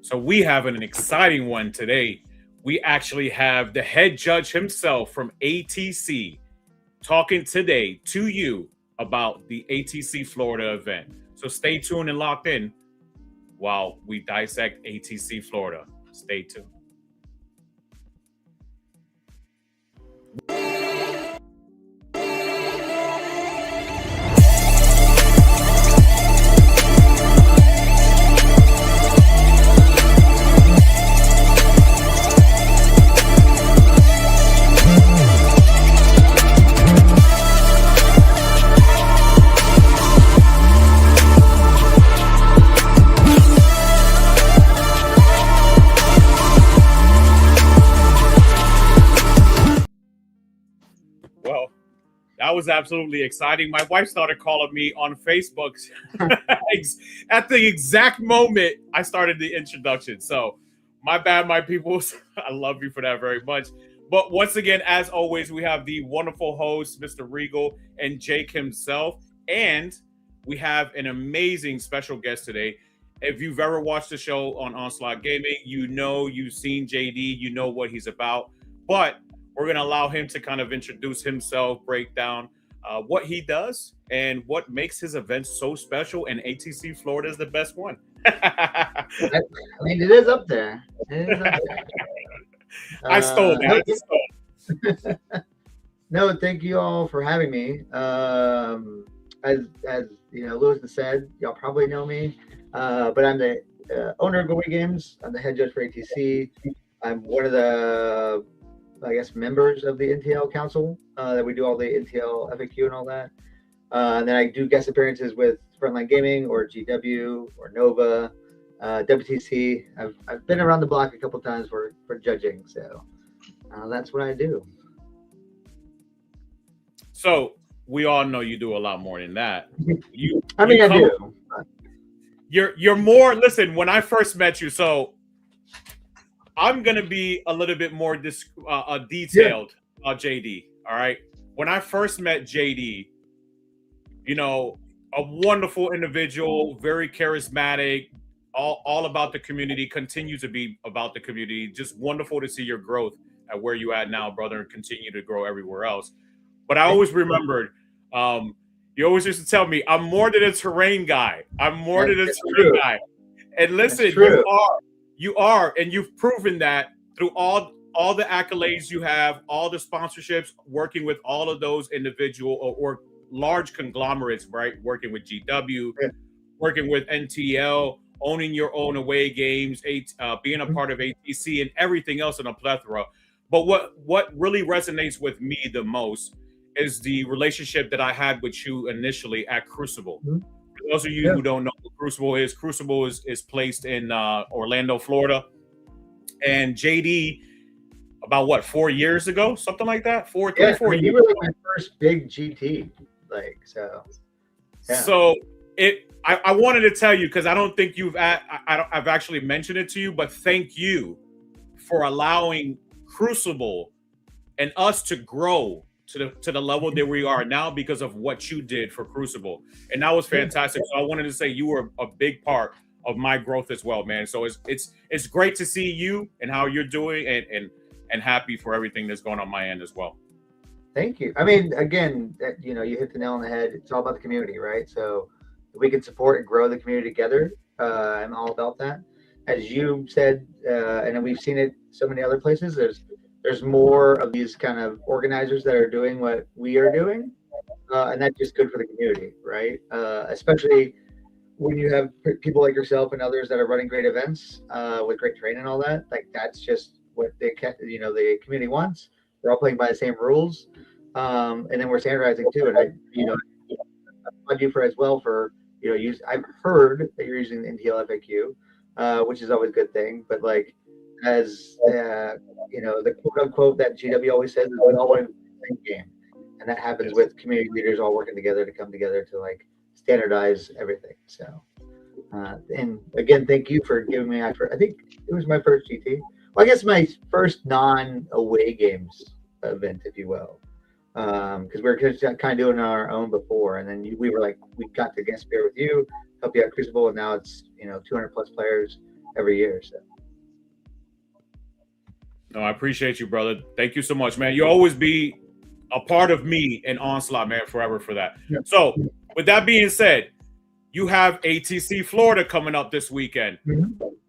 So we have an exciting one today. We actually have the head judge himself from ATC talking today to you about the ATC Florida event. So stay tuned and locked in while we dissect ATC Florida. Stay tuned. Well, that was absolutely exciting. My wife started calling me on Facebook at the exact moment I started the introduction. So, my bad, my peoples. I love you for that very much. But once again, as always, we have the wonderful host, Mr. Regal, and Jake himself. And we have an amazing special guest today. If you've ever watched the show on Onslaught Gaming, you know you've seen JD, you know what he's about. But we're going to allow him to kind of introduce himself, break down what he does, and what makes his events so special. And ATC Florida is the best one. I mean, it is up there. It is up there. I stole that. No, thank you all for having me. As you know, Lewis said, y'all probably know me, but I'm the owner of Away Games. I'm the head judge for ATC. I'm one of the, I guess, members of the NTL Council that we do all the NTL FAQ and all that. And then I do guest appearances with Frontline Gaming or GW or Nova, WTC. I've been around the block a couple times for judging, so that's what I do. So we all know you do a lot more than that. I do. You're more. Listen, when I first met you, so I'm gonna be a little bit more detailed about JD. All right. When I first met JD, you know, a wonderful individual, very charismatic, all about the community, continue to be about the community. Just wonderful to see your growth at where you at now, brother, and continue to grow everywhere else. But I always remembered, you always used to tell me, I'm more than a terrain guy. I'm more than a terrain guy. And listen, you are, and you've proven that through all the accolades you have, all the sponsorships, working with all of those individual or large conglomerates, right? Working with GW, working with NTL, owning your own away games, being a part of ATC, and everything else in a plethora. But what really resonates with me the most is the relationship that I had with you initially at Crucible. For those of you who don't know what Crucible is placed in Orlando, Florida. And JD, about 4 years ago, something like that? 4 years. You were like my first big GT, so. Yeah. So I wanted to tell you, because I don't think I've actually mentioned it to you, but thank you for allowing Crucible and us to grow to the level that we are now because of what you did for Crucible. And that was fantastic. So I wanted to say you were a big part of my growth as well, man. So it's great to see you and how you're doing, and happy for everything that's going on my end as well. Thank you. I mean, again, you hit the nail on the head. It's all about the community, right? So if we can support and grow the community together, I'm all about that. As you said, and we've seen it so many other places, there's more of these kind of organizers that are doing what we are doing, and that's just good for the community, right? Especially when you have people like yourself and others that are running great events with great training and all that. Like, that's just what the community wants. We're all playing by the same rules, and then we're standardizing too. And I applaud you for I've heard that you're using the NTL FAQ, which is always a good thing. But as the quote unquote that GW always says, is we all want to play the same game, and that happens with community leaders all working together to come together to standardize everything. So, and again, thank you for giving me. I think it was my first GT. Well, I guess my first non-away games event, if you will, because we were just kind of doing our own before, and then we got to guest pair with you, help you out Crucible, and now it's 200 plus players every year. So. No, I appreciate you, brother. Thank you so much, man. You'll always be a part of me and Onslaught, man, forever for that. Yeah. So, with that being said, you have ATC Florida coming up this weekend.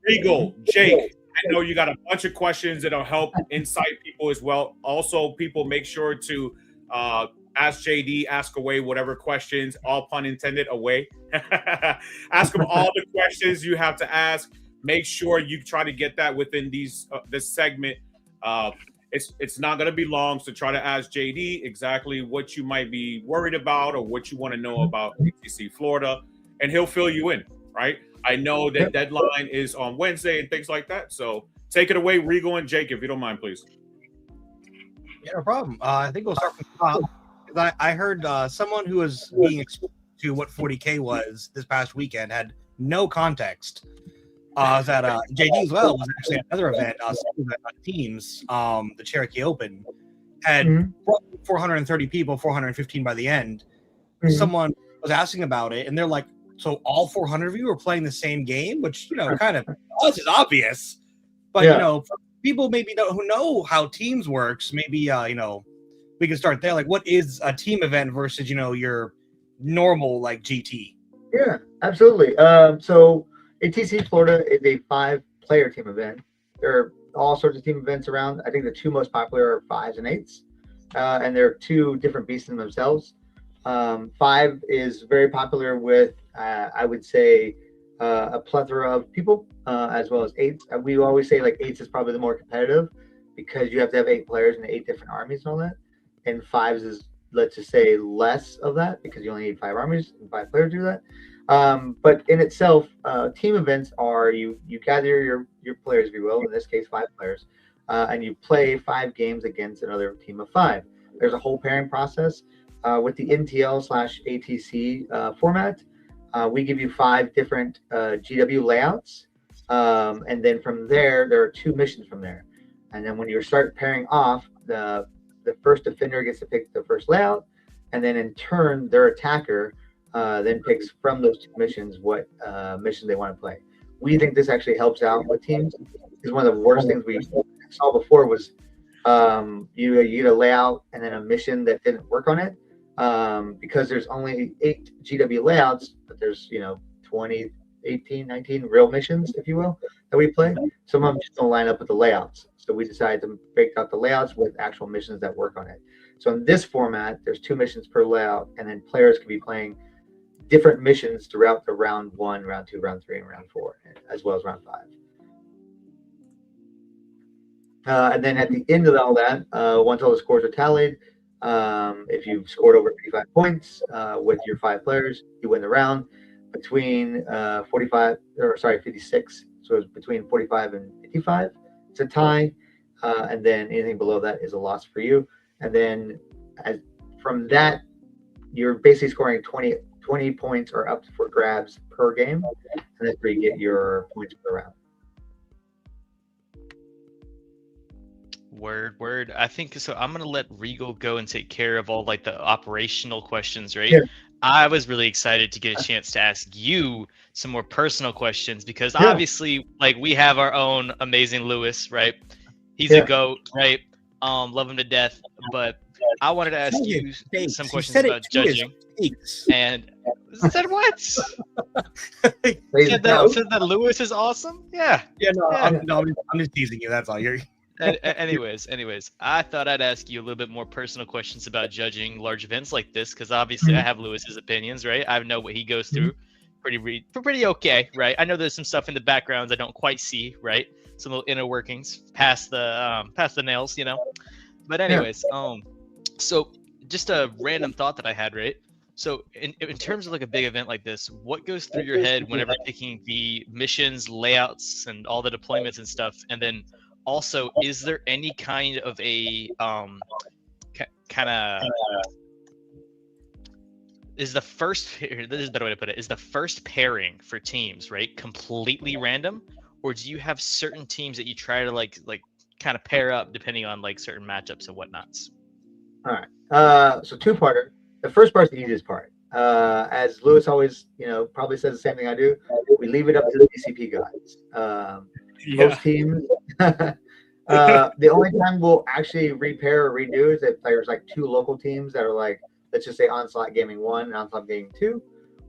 Regal, Jake, I know you got a bunch of questions that'll help insight people as well. Also, people make sure to ask JD, ask away whatever questions, all pun intended, away. Ask him all the questions you have to ask. Make sure you try to get that within this segment. It's not going to be long, so try to ask JD exactly what you might be worried about or what you want to know about ATC Florida, and he'll fill you in, right? I know that deadline is on Wednesday and things like that, so take it away, Regal and Jake, if you don't mind, please. Yeah, no problem. I think we'll start from the top. I heard someone who was being exposed to what 40K was this past weekend had no context. That JD as well was actually another event, on Teams, the Cherokee Open, had 430 people, 415 by the end. Someone was asking about it, and they're like, so all 400 of you are playing the same game, which, kind of us is obvious. But, people maybe who know how Teams works, maybe, we can start there. Like, what is a team event versus, your normal, like, GT? Yeah, absolutely. So ATC Florida is a 5-player team event. There are all sorts of team events around. I think the 2 most popular are 5s and 8s. And they're 2 different beasts in themselves. 5 is very popular with, I would say, a plethora of people, as well as 8s. We always say like 8s is probably the more competitive because you have to have 8 players and 8 different armies and all that. And 5s is, let's just say, less of that because you only need 5 armies and 5 players to do that. But in itself, team events are you gather your players, if you will, in this case 5 players, and you play 5 games against another team of 5. There's a whole pairing process. With the NTL/ATC format, we give you 5 different GW layouts, and then from there are 2 missions from there. And then when you start pairing off, the first defender gets to pick the first layout, and then in turn their attacker then picks from those 2 missions what mission they want to play. We think this actually helps out with teams. Because one of the worst things we saw before was you get a layout and then a mission that didn't work on it. Because there's only 8 GW layouts, but there's 20, 18, 19 real missions, if you will, that we play. Some of them just don't line up with the layouts. So we decided to break out the layouts with actual missions that work on it. So in this format, there's 2 missions per layout, and then players can be playing different missions throughout the round 1, round 2, round 3, and round 4, as well as round 5. And then at the end of all that, once all the scores are tallied, if you've scored over 55 points with your 5 players, you win the round. Between 56, so it's between 45 and 55, it's a tie, and then anything below that is a loss for you. And then from that, you're basically scoring 20 points or up for grabs per game, and that's where you get your points per round. Word. I think so. I'm gonna let Regal go and take care of all like the operational questions, right? Yeah. I was really excited to get a chance to ask you some more personal questions because obviously, like, we have our own amazing Lewis, right? He's a goat, right? Love him to death. But I wanted to ask you some questions about judging. And said what? said that Lewis is awesome? Yeah. Yeah, no, I'm just teasing you. That's all. Anyways, I thought I'd ask you a little bit more personal questions about judging large events like this, because obviously I have Lewis's opinions, right? I know what he goes through, pretty okay, right? I know there's some stuff in the backgrounds I don't quite see, right? Some little inner workings past the nails, But anyways, so just a random thought that I had, right? So in terms of like a big event like this, what goes through your head whenever picking the missions, layouts, and all the deployments and stuff, and then also, is there any kind of a is the first, this is a better way to put it, is the first pairing for teams, right, completely random, or do you have certain teams that you try to like kind of pair up depending on like certain matchups and whatnots? All right. So 2-parter. The first part's the easiest part. as Lewis always, probably says the same thing I do. We leave it up to the BCP guys. Most teams, the only time we'll actually repair or redo is if there's like two local teams that are like, let's just say Onslaught Gaming 1 and Onslaught Gaming 2.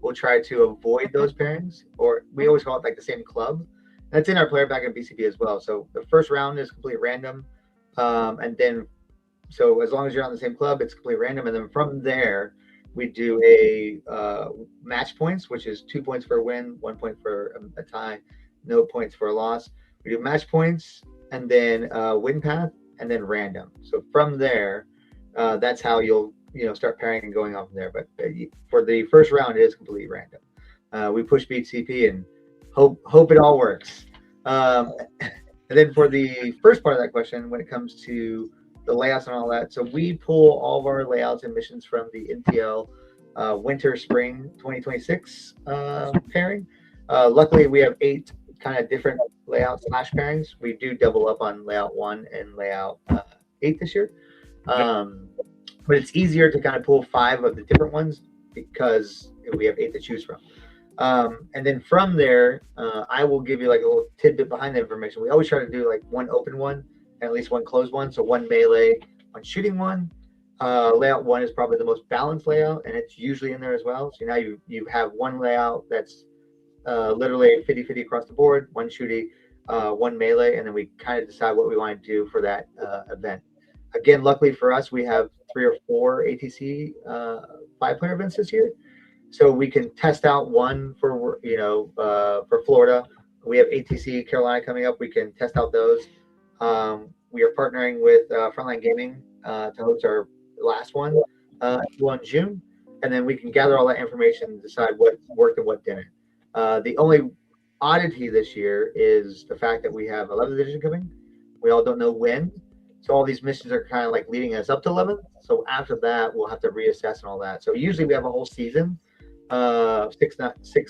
We'll try to avoid those pairings, or we always call it like the same club. That's in our player back at BCP as well. So the first round is completely random. And then, so as long as you're on the same club, it's completely random. And then from there, we do a match points, which is 2 points for a win, 1 point for a tie, no points for a loss. We do match points, and then win path, and then random. So from there, that's how you'll start pairing and going off from there. But for the first round, it is completely random. We push BCP and hope it all works. And then for the first part of that question, when it comes to the layouts and all that, so we pull all of our layouts and missions from the NTL Winter Spring 2026 pairing. Luckily, we have 8 kind of different layout / pairings. We do double up on layout 1 and layout 8 this year. But it's easier to kind of pull 5 of the different ones because we have 8 to choose from. And then from there, I will give you like a little tidbit behind the information. We always try to do like one open one and at least one closed one. So one melee, one shooting one. Layout 1 is probably the most balanced layout, and it's usually in there as well. So now you have one layout that's literally 50-50 across the board, one shooting, one melee, and then we kind of decide what we want to do for that event. Again, luckily for us, we have 3 or 4 ATC 5-player events this year, so we can test out one for for Florida. We have ATC Carolina coming up. We can test out those. We are partnering with Frontline Gaming to host our last one in June, and then we can gather all that information and decide what worked and what didn't. The only oddity this year is the fact that we have 11th edition coming. We all don't know when. So all these missions are kind of like leading us up to 11th. So after that, we'll have to reassess and all that. So usually we have a whole season, 6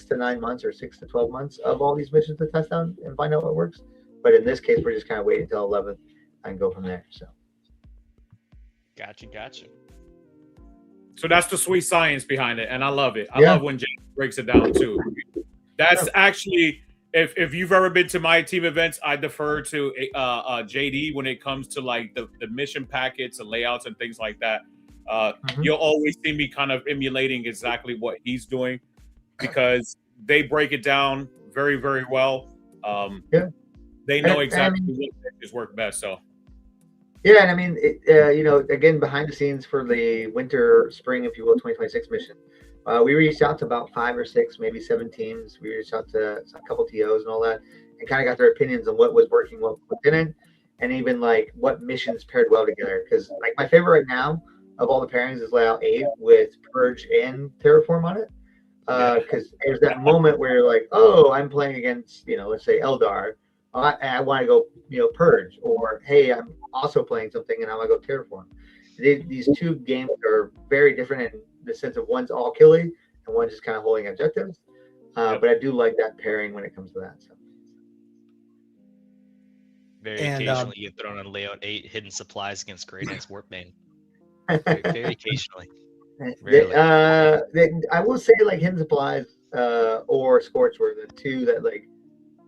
to 9 months or 6 to 12 months of all these missions to test out and find out what works. But in this case, we're just kind of waiting until 11th and go from there. So. Gotcha. So that's the sweet science behind it, and I love it. I love when Jay breaks it down too. That's actually, if you've ever been to my team events, I defer to JD when it comes to like the mission packets and layouts and things like that. You'll always see me kind of emulating exactly what he's doing because they break it down very, very well. They know exactly what matches work best. So. Yeah, and I mean, again, behind the scenes for the winter, spring, if you will, 2026 mission, we reached out to about 5 or 6, maybe 7 teams. We reached out to a couple TOs and all that, and kind of got their opinions on what was working, what didn't, and even like what missions paired well together. Because like my favorite right now of all the pairings is layout 8 with Purge and Terraform on it. Because there's that moment where you're like, oh, I'm playing against, let's say Eldar. I want to go, Purge, or hey, I'm also playing something and I want to go Terraform. These two games are very different in the sense of one's all killing and one's just kind of holding objectives. But I do like that pairing when it comes to that. So. Very occasionally, you get thrown on layout 8 hidden supplies against Great Knight's Warpbane. Very occasionally. I will say like hidden supplies or Scorch were the two that like.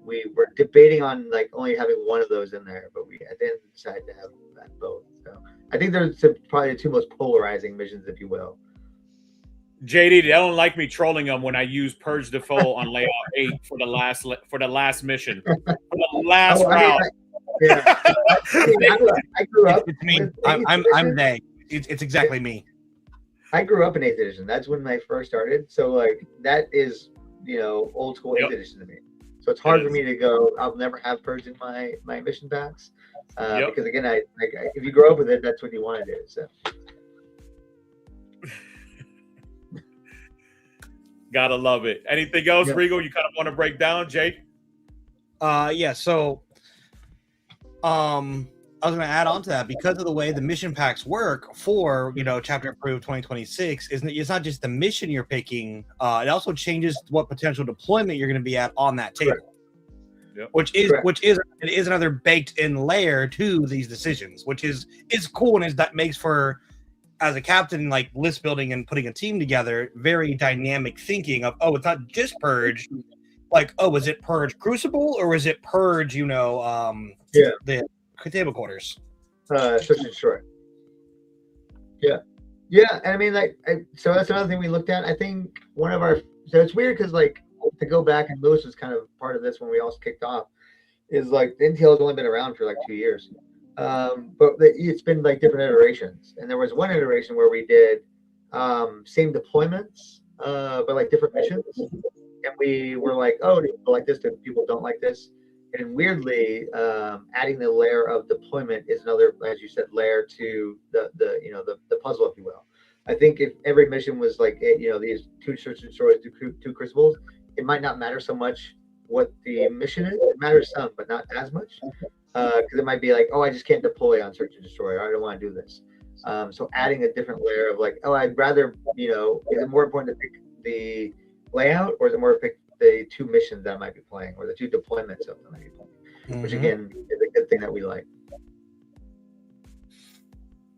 We were debating on like only having one of those in there, but we didn't decide to have that both. So I think they're probably the two most polarizing missions, if you will. JD, they don't like me trolling them when I use Purge the Foe on layout 8 for the last mission, for the last round. I grew up. It's me. I'm they. It's exactly me. I grew up in 8th edition. That's when I first started. So like that is old school 8th edition to me. So it's hard for me to go. I'll never have Purge in my mission packs because again, if you grow up with it, that's what you want to do. So, gotta love it. Anything else, Regal? You kind of want to break down, Jay? Yeah. So, I was going to add on to that because of the way the mission packs work for Chapter Approved 2026. It's not just the mission you're picking. It also changes what potential deployment you're going to be at on that table, which is another baked in layer to these decisions, which is cool and that makes for as a captain, like list building and putting a team together, very dynamic thinking of, it's not just Purge. Like, is it Purge Crucible or is it Purge, the table quarters? Search and destroy. Yeah. And I mean, so that's another thing we looked at. I think so it's weird because like to go back, and Lewis was kind of part of this when we all kicked off, is like the NTL has only been around for like 2 years. But it's been like different iterations. And there was one iteration where we did same deployments, but like different missions. And we were like, do people like this? Do people don't like this? And weirdly, adding the layer of deployment is another, as you said, layer to the puzzle, if you will. I think if every mission was like, these 2 search and destroys, 2 crucibles, it might not matter so much what the mission is. It matters some, but not as much. Because it might be like, I just can't deploy on search and destroy, or I don't want to do this. So adding a different layer of like, I'd rather, is it more important to pick the layout, or is it more to pick the 2 missions that I might be playing, or the 2 deployments of them I might be playing, which again is a good thing that we like.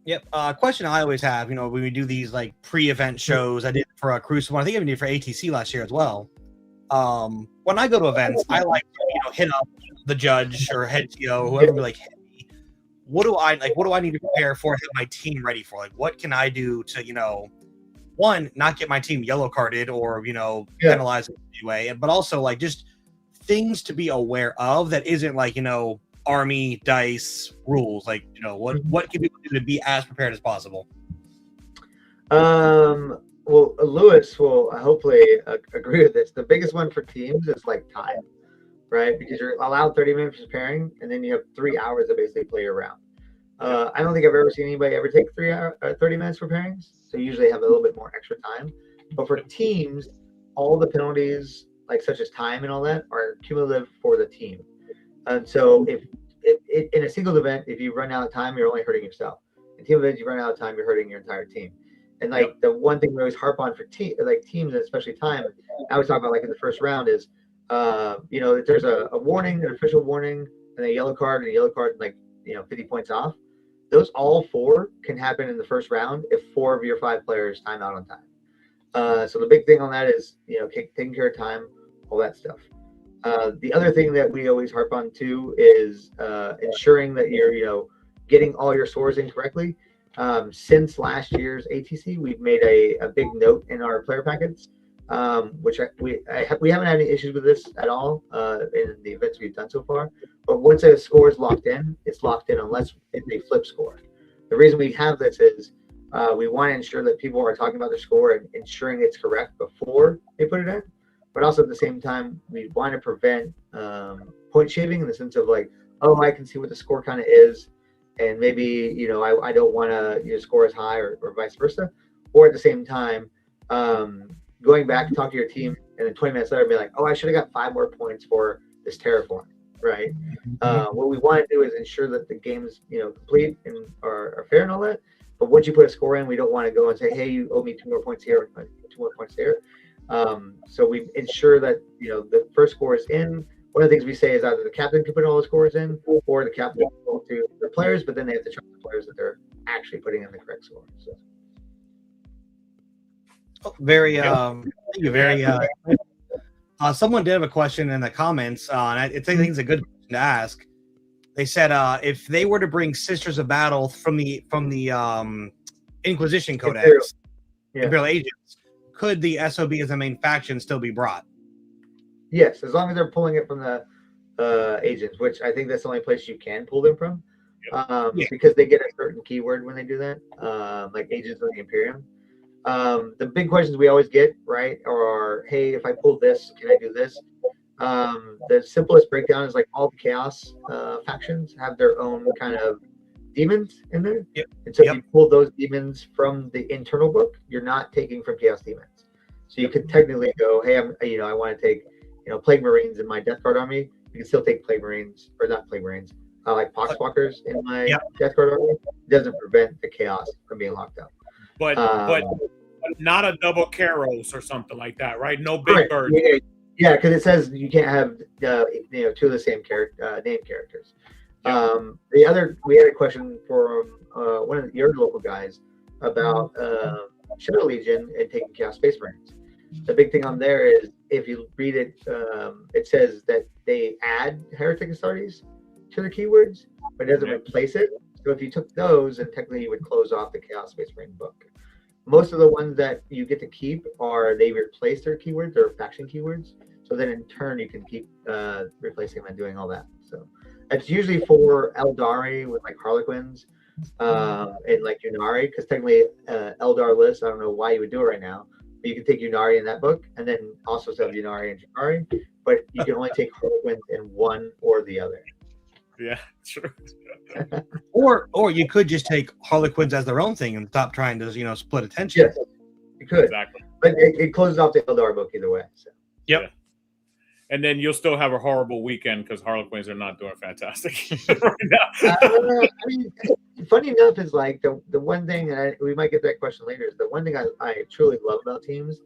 Yep. Question I always have, when we do these like pre-event shows, I did for a Crucible, I think I even did for ATC last year as well. When I go to events, I like to, hit up the judge or head TO, whoever, be like, hey, what do I need to prepare for, have my team ready for? Like, what can I do to, one, not get my team yellow carded or, penalized in any way, but also like just things to be aware of that isn't like, Army dice rules. Like, what can people do to be as prepared as possible? Well, Lewis will hopefully agree with this. The biggest one for teams is like time, right? Because you're allowed 30 minutes preparing, and then you have 3 hours to basically play your round. I don't think I've ever seen anybody ever take 30 minutes preparing. So you usually have a little bit more extra time. But for teams, all the penalties, like such as time and all that, are cumulative for the team. And so if in a single event, if you run out of time, you're only hurting yourself. In team events, you run out of time, you're hurting your entire team. And like the one thing we always harp on for teams, and especially time, I always talk about like in the first round is, if there's a warning, an official warning, and a yellow card, like 50 points off. Those all 4 can happen in the first round if 4 of your 5 players time out on time. So the big thing on that is taking care of time, all that stuff. The other thing that we always harp on too is ensuring that you're getting all your scores in correctly. Since last year's ATC, we've made a big note in our player packets, which we haven't had any issues with this at all in the events we've done so far. But once a score is locked in, it's locked in unless it's a flip score. The reason we have this is we want to ensure that people are talking about their score and ensuring it's correct before they put it in. But also at the same time, we want to prevent point shaving in the sense of like, I can see what the score kind of is, and maybe I don't want to score as high or vice versa. Or at the same time, going back and talk to your team, and then 20 minutes later be like, I should have got 5 more points for this terraform, right? What we want to do is ensure that the game's complete and are fair and all that. But once you put a score in, we don't want to go and say, hey, you owe me 2 more points here, 2 more points there. So we ensure that the first score is in. One of the things we say is either the captain can put all the scores in, or the captain can go to the players, but then they have to trust the players that they're actually putting in the correct score. So. Very, thank you. Very. Someone did have a question in the comments, and I think it's a good question to ask. They said if they were to bring Sisters of Battle from the Inquisition Codex, Imperial Agents, could the SOB as a main faction still be brought? Yes, as long as they're pulling it from the agents, which I think that's the only place you can pull them from, because they get a certain keyword when they do that, like Agents of the Imperium. The big questions we always get, right, are, hey, if I pull this, can I do this? The simplest breakdown is like all the Chaos factions have their own kind of demons in there. And so if you pull those demons from the internal book, you're not taking from Chaos demons. So you could technically go, hey, I want to take Plague Marines in my Death Guard army. You can still take Plague Marines, or not Plague Marines, like Poxwalkers in my Death Guard army. It doesn't prevent the Chaos from being locked up. But not a double Karos or something like that, right? No big bird. Yeah, because it says you can't have 2 of the same named characters. We had a question from one of your local guys. about Shadow Legion and taking Chaos Space Marines. The big thing on there is if you read it, it says that they add Heretic Astartes to the keywords, but it doesn't replace it. So if you took those, then technically you would close off the Chaos Space Marine book. Most of the ones that you get to keep are they replace their keywords, their faction keywords. So then in turn you can keep replacing them and doing all that. So it's usually for Eldari with like Harlequins and like Yunari, because technically Eldar list, I don't know why you would do it right now, but you can take Yunari in that book and then also have Yunari and Yunari, but you can only take Harlequins in one or the other. Yeah, true. Or you could just take Harlequins as their own thing and stop trying to split attention. Yes, you could. Exactly. But it closes off the Eldar book either way. So. Yep. Yeah. And then you'll still have a horrible weekend because Harlequins are not doing fantastic right now. I mean, funny enough is like the one thing, and we might get that question later, is the one thing I truly love about teams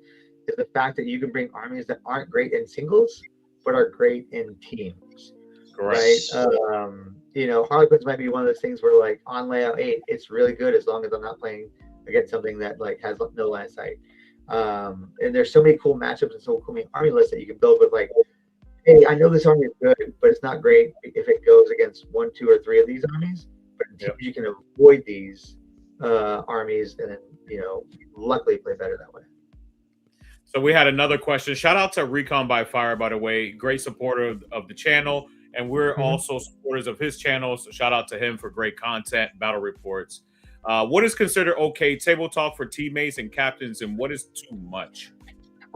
is the fact that you can bring armies that aren't great in singles, but are great in teams. Correct. Right? Harlequins might be one of those things where like on layout 8, it's really good as long as I'm not playing against something that like has no line of sight. And there's so many cool matchups and so many army lists that you can build with like, hey, I know this army is good, but it's not great if it goes against 1, 2, or 3 of these armies. But you can avoid these armies and then, luckily play better that way. So we had another question. Shout out to Recon by Fire, by the way. Great supporter of the channel. And we're also supporters of his channel. So shout out to him for great content, battle reports. What is considered okay table talk for teammates and captains, and what is too much?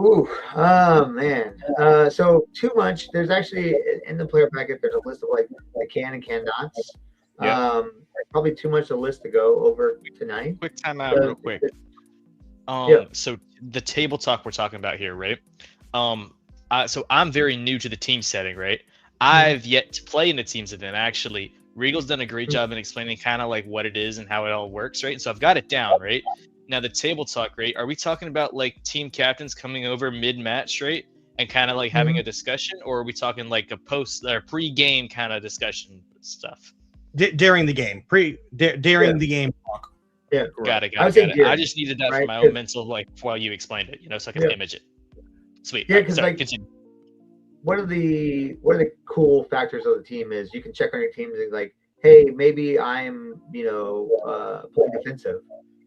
Ooh, oh man. So too much. There's actually in the player packet. There's a list of like the can and cannot. Yeah. Probably too much a list to go over tonight. Quick time out, real quick. So the table talk we're talking about here, right? So I'm very new to the team setting, right? I've yet to play in a teams event. Actually, Regal's done a great job in explaining kind of like what it is and how it all works, right? And so I've got it down, right? Now the table talk, right? Are we talking about like team captains coming over mid-match, right? And kind of like having a discussion, or are we talking like a post or pre-game kind of discussion stuff? During the game, during the game talk. Yeah, got it. I just needed that for my own mental, like while you explained it, so I can image it. Sweet. Yeah, because like continue. one of the cool factors of the team is you can check on your teams and like, hey, maybe I'm playing defensive,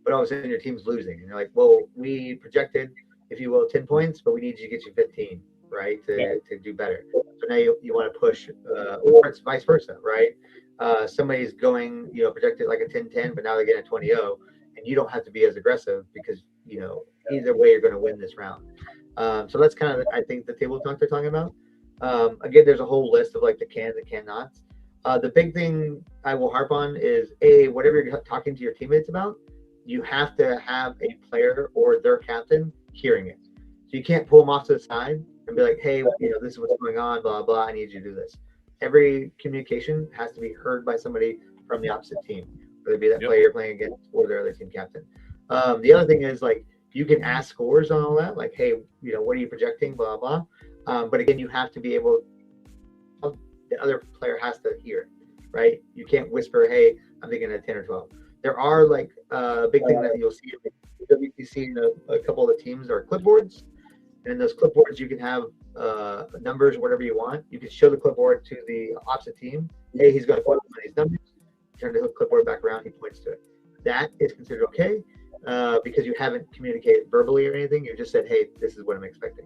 but all of a sudden your team's losing, and you're like, well, we projected, if you will, 10 points, but we need you to get you 15, right, to do better. So now you want to push, or it's vice versa, right? Somebody's going, projected like a 10-10, but now they're getting a 20-0, and you don't have to be as aggressive because, either way you're going to win this round. So that's kind of, I think, the table talk they're talking about. Again, there's a whole list of like the cans and cannots. The big thing I will harp on is whatever you're talking to your teammates about, you have to have a player or their captain hearing it. So you can't pull them off to the side and be like, hey, this is what's going on, blah, blah, I need you to do this. Every communication has to be heard by somebody from the opposite team, whether it be that player you're playing against or their other team captain. The other thing is like, you can ask scores on all that, like, hey, what are you projecting, blah, blah. But again, you have to be able, the other player has to hear, right? You can't whisper, hey, I'm thinking of 10 or 12. There are like a big thing that you'll see in WTC and a couple of the teams are clipboards. And in those clipboards, you can have numbers, whatever you want. You can show the clipboard to the opposite team. Hey, he's going to put these numbers. Turn the clipboard back around. He points to it. That is considered okay because you haven't communicated verbally or anything. You just said, hey, this is what I'm expecting.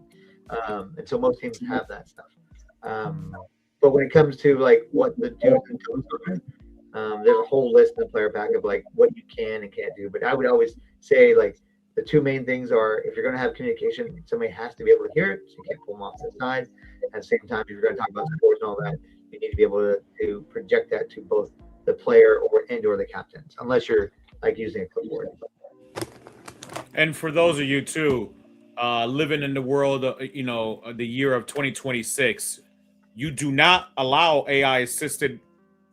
And so most teams have that stuff. But when it comes to like what the do's and don'ts are, there's a whole list in the player pack of like what you can and can't do. But I would always say like the two main things are if you're going to have communication, somebody has to be able to hear it. So you can't pull them off to the side. At the same time, if you're going to talk about sports and all that, you need to be able to project that to both the player or the captains, unless you're like using a clipboard. And for those of you too, living in the world, the year of 2026, you do not allow AI assisted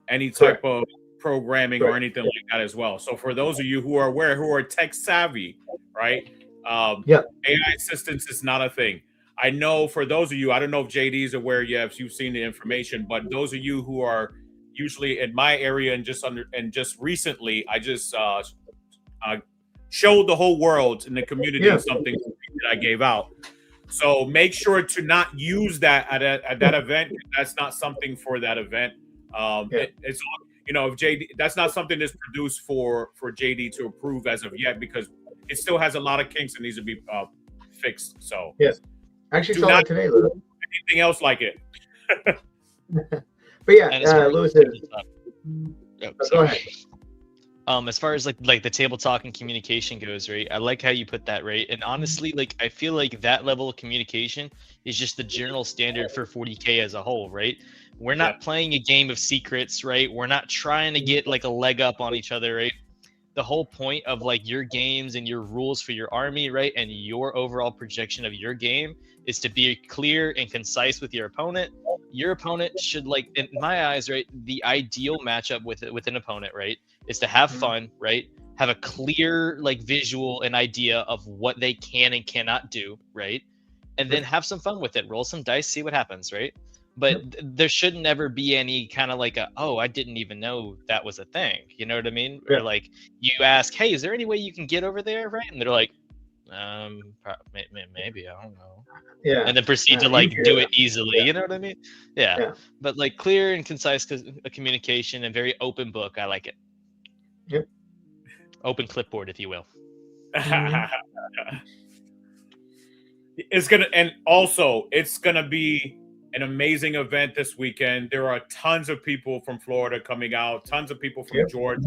any type of programming or anything like that as well. So for those of you who are aware, who are tech savvy, right? AI assistance is not a thing. I know for those of you, I don't know if JD is aware yet, if you've seen the information, but those of you who are usually in my area and just recently, I just showed the whole world in the community something that I gave out. So make sure to not use that at that event. That's not something for that event. It's if JD, that's not something that's produced for JD to approve as of yet, because it still has a lot of kinks that needs to be fixed. So yes, actually saw that today, Lou. Anything else like it? But yeah, Lewis is. Go ahead. As far as like the table talk and communication goes, right? I like how you put that, right? And honestly, like I feel like that level of communication is just the general standard for 40K as a whole, right? We're not playing a game of secrets, right? We're not trying to get like a leg up on each other, right? The whole point of like your games and your rules for your army, right? And your overall projection of your game is to be clear and concise with your opponent. Your opponent should, like, in my eyes, right, the ideal matchup with an opponent, right, is to have fun, right? Have a clear like visual and idea of what they can and cannot do, right? And then have some fun with it. Roll some dice, see what happens, right? But there should never be any kind of like I didn't even know that was a thing. You know what I mean? Or like you ask, hey, is there any way you can get over there, right? And they're like, maybe, I don't know. Yeah. And then proceed to like do it easily. You know what I mean? Yeah. But like clear and concise communication and very open book. I like it. Yep. Open clipboard, if you will. It's gonna be an amazing event this weekend. There are tons of people from Florida coming out, tons of people from Georgia.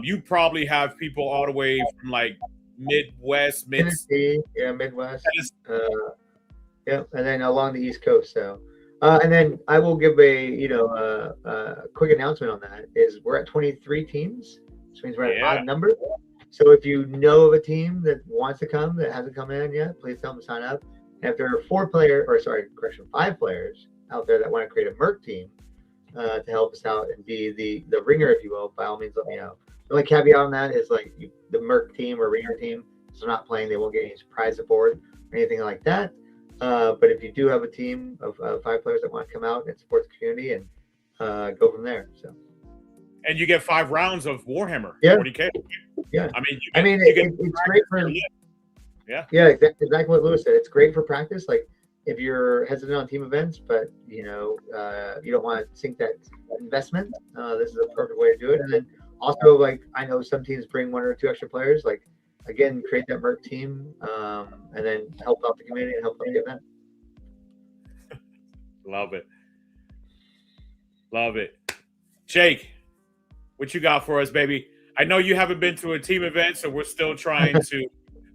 You probably have people all the way from like Midwest, Tennessee, Midwest. And then along the East Coast. So, and then I will give a quick announcement on that. Is we're at 23 teams, which means we're at an odd number. So if you know of a team that wants to come that hasn't come in yet, please tell them to sign up. And if there are 5 players out there that want to create a Merc team to help us out and be the ringer, if you will, by all means, let me know. The only caveat on that is like the Merc team or ringer team, so not playing, they won't get any prize support or anything like that. But if you do have a team of 5 players that want to come out and support the community and go from there. So. And you get 5 rounds of Warhammer 40K. Yeah. It's great for. Yeah, exactly what Lewis said. It's great for practice. Like if you're hesitant on team events, but you don't want to sink that investment, this is a perfect way to do it. And then also, like I know some teams bring 1 or 2 extra players. Like again, create that Merc team, and then help out the community and help out the event. Love it, Jake. What you got for us, baby? I know you haven't been to a team event, so we're still trying to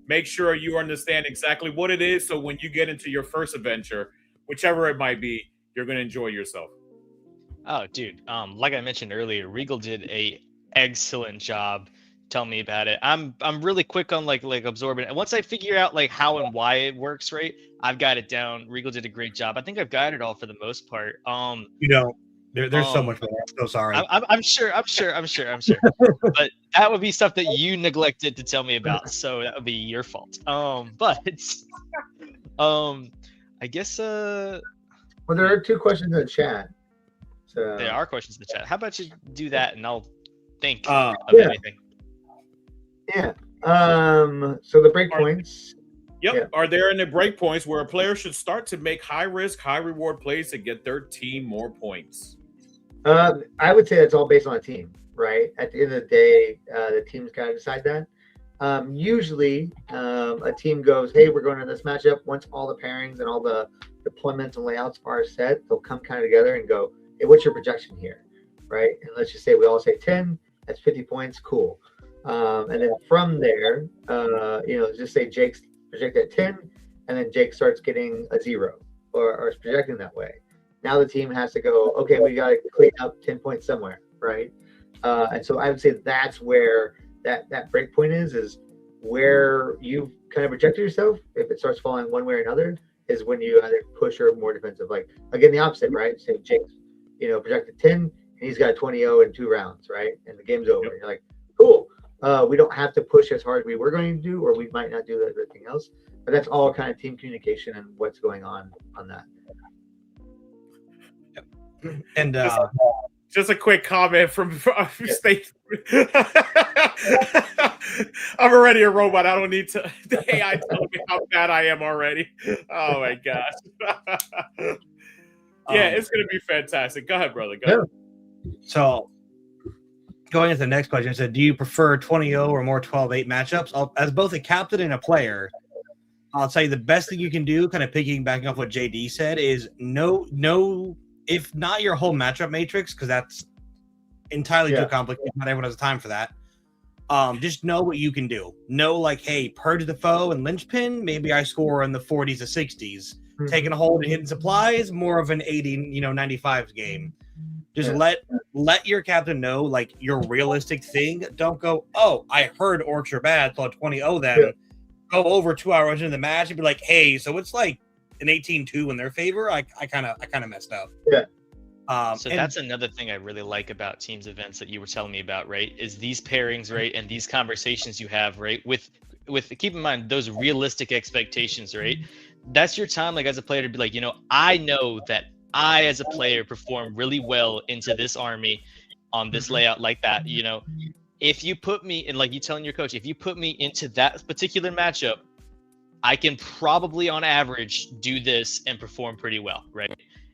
make sure you understand exactly what it is. So when you get into your first adventure, whichever it might be, you're going to enjoy yourself. Oh, dude. Like I mentioned earlier, Regal did a excellent job. Tell me about it. I'm really quick on like absorbing it. And once I figure out like how and why it works, right, I've got it down. Regal did a great job. I think I've got it all for the most part. There's so much more. I'm so sorry. I'm sure. But that would be stuff that you neglected to tell me about, so that would be your fault. But I guess well, there are 2 questions in the chat. So there are questions in the chat. How about you do that and I'll think of anything. Yeah. So the breakpoints. Yep. Yeah. Are there any breakpoints where a player should start to make high risk, high reward plays to get their team more points? I would say that's all based on a team, right? At the end of the day, the team's got to decide that. Usually, a team goes, hey, we're going to this matchup. Once all the pairings and all the deployments and layouts are set, they'll come kind of together and go, hey, what's your projection here, right? And let's just say we all say 10, that's 50 points, cool. And then from there, just say Jake's projected at 10, and then Jake starts getting a 0 or is projecting that way. Now the team has to go, okay, we got to clean up 10 points somewhere, right? And so I would say that's where that break point is where you've kind of projected yourself. If it starts falling one way or another, is when you either push or more defensive. Like, again, the opposite, right? Say Jake's, projected 10, and he's got 20-0 in 2 rounds, right? And the game's over. And you're like, cool. We don't have to push as hard as we were going to do, or we might not do everything else. But that's all kind of team communication and what's going on that. And just a quick comment from State. I'm already a robot. I don't need to. The AI telling me how bad I am already. Oh my gosh. Yeah, it's gonna be fantastic. Go ahead, brother. Go ahead. So, going into the next question, it said, do you prefer 20-0 or more 12-8 matchups? As both a captain and a player, I'll tell you the best thing you can do, kind of piggybacking off what JD said, is no, if not your whole matchup matrix, because that's entirely too complicated. Not everyone has time for that. Just know what you can do. Know, like, hey, purge the foe and linchpin. Maybe I score in the 40s to 60s. Taking a hold and hitting supplies, more of an 80, 95 game. Just let your captain know, like, your realistic thing. Don't go, oh, I heard orcs are bad, so I'll 20-0 them. Yeah. Go over 2 hours into the match and be like, hey, so it's like an 18-2 in their favor. I kind of messed up. Yeah. So that's another thing I really like about teams events that you were telling me about, right? Is these pairings, right, and these conversations you have, right, with keep in mind those realistic expectations, right? That's your time, like, as a player, to be like, I know that I, as a player, perform really well into this army on this layout like that. If you put me in, like you telling your coach, if you put me into that particular matchup, I can probably on average do this and perform pretty well, right?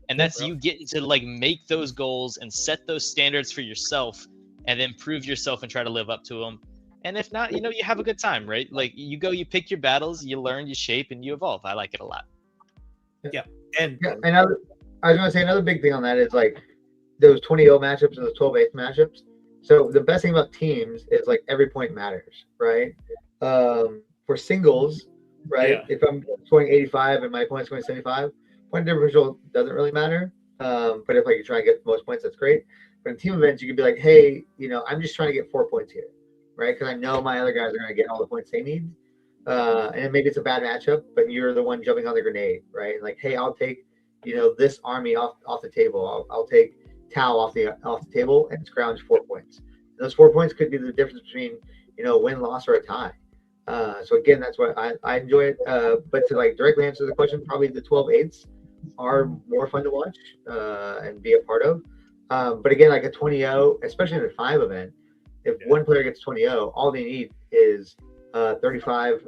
And that's you getting to, like, make those goals and set those standards for yourself and then prove yourself and try to live up to them. And if not, you have a good time, right? Like, you pick your battles, you learn, you shape, and you evolve. I like it a lot. Yeah. And I was going to say another big thing on that is, like, those 20-0 matchups and those 12-8 matchups. So the best thing about teams is, like, every point matters, right? For singles, right? If I'm scoring 85 and my opponent's scoring 75, point differential doesn't really matter. But if, like, you try and get the most points, that's great. But in team events, you can be like, hey, I'm just trying to get 4 points here, right? Because I know my other guys are going to get all the points they need. And maybe it's a bad matchup, but you're the one jumping on the grenade, right? Like, hey, I'll take, this army off the table. I'll take Tau off the table and scrounge 4 points. And those 4 points could be the difference between, win, loss, or a tie. So again, that's why I enjoy it. But to, like, directly answer the question, probably the 12-8s are more fun to watch and be a part of. But again, like a 20-0, especially in a 5 event, if one player gets 20-0, all they need is 25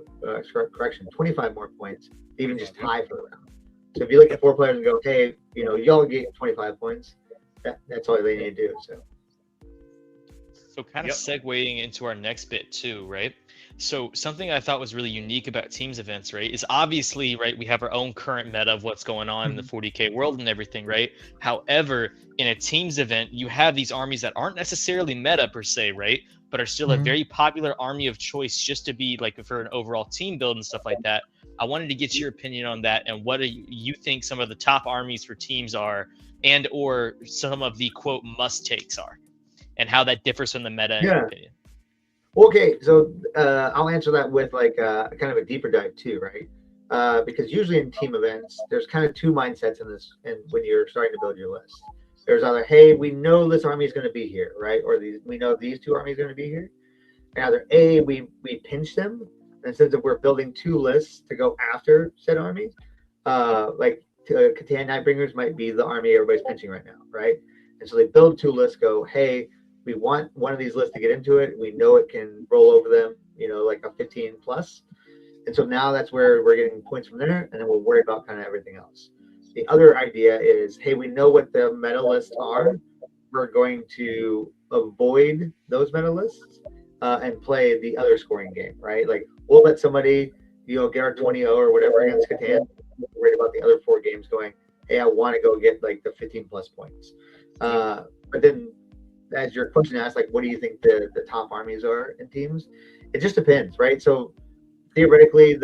more points to even just tie for the round. So if you look at 4 players and go, hey, y'all get 25 points, that's all they need to do. So kind of segueing into our next bit too, right? So something I thought was really unique about teams events, right, is obviously, right, we have our own current meta of what's going on in the 40K world and everything, right? However, in a teams event, you have these armies that aren't necessarily meta per se, right, but are still a very popular army of choice just to be, like, for an overall team build and stuff like that. I wanted to get your opinion on that and what do you think some of the top armies for teams are, and or some of the, quote, must takes are, and how that differs from the meta in your opinion. Okay, so I'll answer that with, like, kind of a deeper dive too, right? Because usually in team events, there's kind of 2 mindsets in this, and when you're starting to build your list, there's either, hey, we know this army is going to be here, right? Or we know these 2 armies are going to be here. And either A, we pinch them, and instead of we're building 2 lists to go after said armies, like Catan Nightbringers might be the army everybody's pinching right now, right? And so they build 2 lists, go, hey, we want one of these lists to get into it. We know it can roll over them, like a 15 plus. And so now that's where we're getting points from there, and then we'll worry about kind of everything else. The other idea is, hey, we know what the meta lists are. We're going to avoid those meta lists and play the other scoring game, right? Like, we'll let somebody, get our 20-0 or whatever against Catan. We're worried about the other 4 games going, hey, I want to go get, like, the 15 plus points. But then, as your question asked, like, what do you think the top armies are in teams? It just depends, right? So theoretically,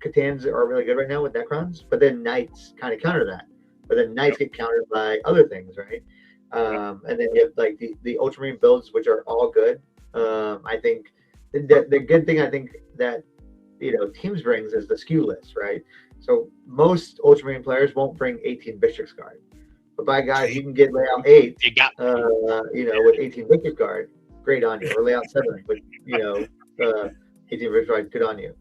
Catans are really good right now with Necrons, but then Knights kind of counter that. But then Knights get countered by other things, right? And then you have, like, the Ultramarine builds, which are all good. I think the good thing I think that teams brings is the skew list, right? So most Ultramarine players won't bring 18 Bishop's Guard. But by God, you can get layout 8, with 18 Victor's Guard, great on you. Or layout 7 with, 18 Victor's Guard, good on you.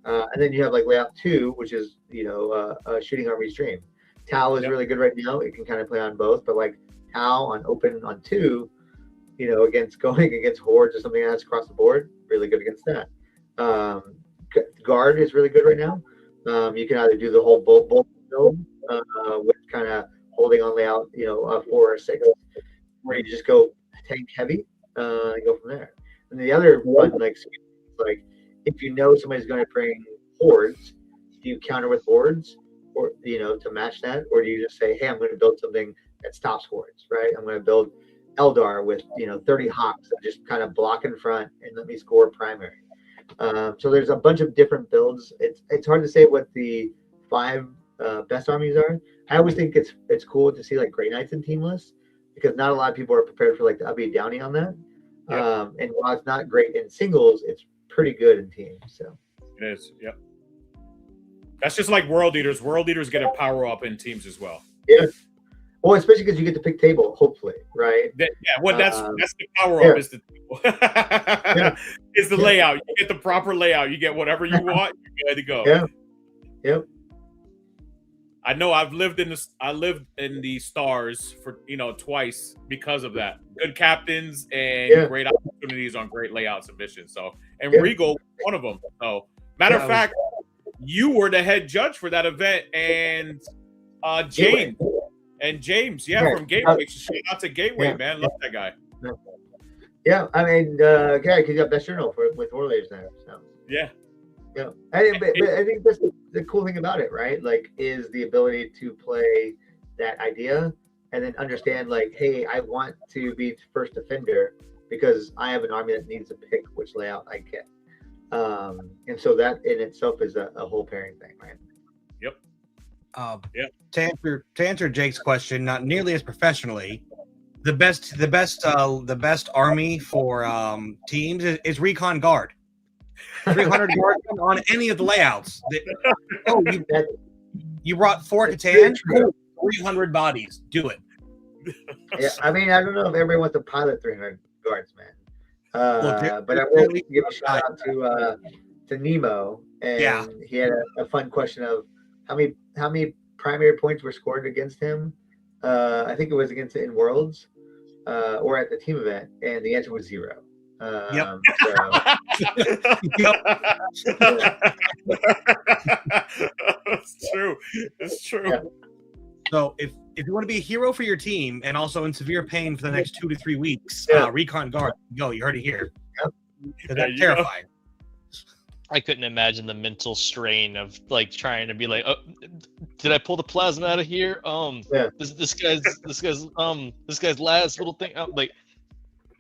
And then you have, like, layout 2, which is, a shooting army stream. Tau is really good right now. It can kind of play on both, but, like, Tau on open on 2, against going against hordes or something that's across the board. Really good against that. Guard is really good right now. You can either do the whole bolt build with kind of holding on layout, 4 or 6, or you just go tank heavy and go from there. And the other one, like if you know somebody's going to bring hordes, do you counter with hordes, or to match that, or do you just say, hey, I'm going to build something that stops hordes, right? I'm going to build Eldar with 30 Hawks that just kind of block in front and let me score primary. So there's a bunch of different builds. It's hard to say what the 5 best armies are. I always think it's cool to see like Grey Knights in team lists, because not a lot of people are prepared for like the Ubby Downy on that. Yep. And while it's not great in singles, it's pretty good in teams. So it is. Yep. That's just like World Eaters. World Eaters get a power up in teams as well. Yeah. Well, especially because you get to pick table, hopefully, right? That's the power up is the table. Is the layout. You get the proper layout. You get whatever you want. You're good to go. Yeah. Yep. I know I lived in the stars for twice because of that. Good captains and great opportunities on great layout submissions. So Regal, one of them. So matter of fact, you were the head judge for that event, and James. And James, from Gateway. Shout out to Gateway, man. Love that guy. Yeah, I mean, because you got best journal with Warriors now. So yeah. I think that's the cool thing about it, right? Like, is the ability to play that idea and then understand, like, hey, I want to be first defender because I have an army that needs to pick which layout I get. And so that in itself is a whole pairing thing, right? Yep. To answer Jake's question, not nearly as professionally, the best army for teams is Recon Guard. 300 guards on any of the layouts. You brought 4 Catan, 300 bodies. Do it. Yeah, I mean, I don't know if everybody wants to pilot 300 guards, man. But I will give a shout out to Nemo, and he had a fun question of how many primary points were scored against him. I think it was against in Worlds or at the team event, and the answer was 0. Yep. It's true. It's true. Yeah. So if you want to be a hero for your team and also in severe pain for the next 2 to 3 weeks, Recon Guard, go. You heard it here. Yep. That's terrifying. I couldn't imagine the mental strain of like trying to be like, oh, did I pull the plasma out of here? This guy's last little thing. Like,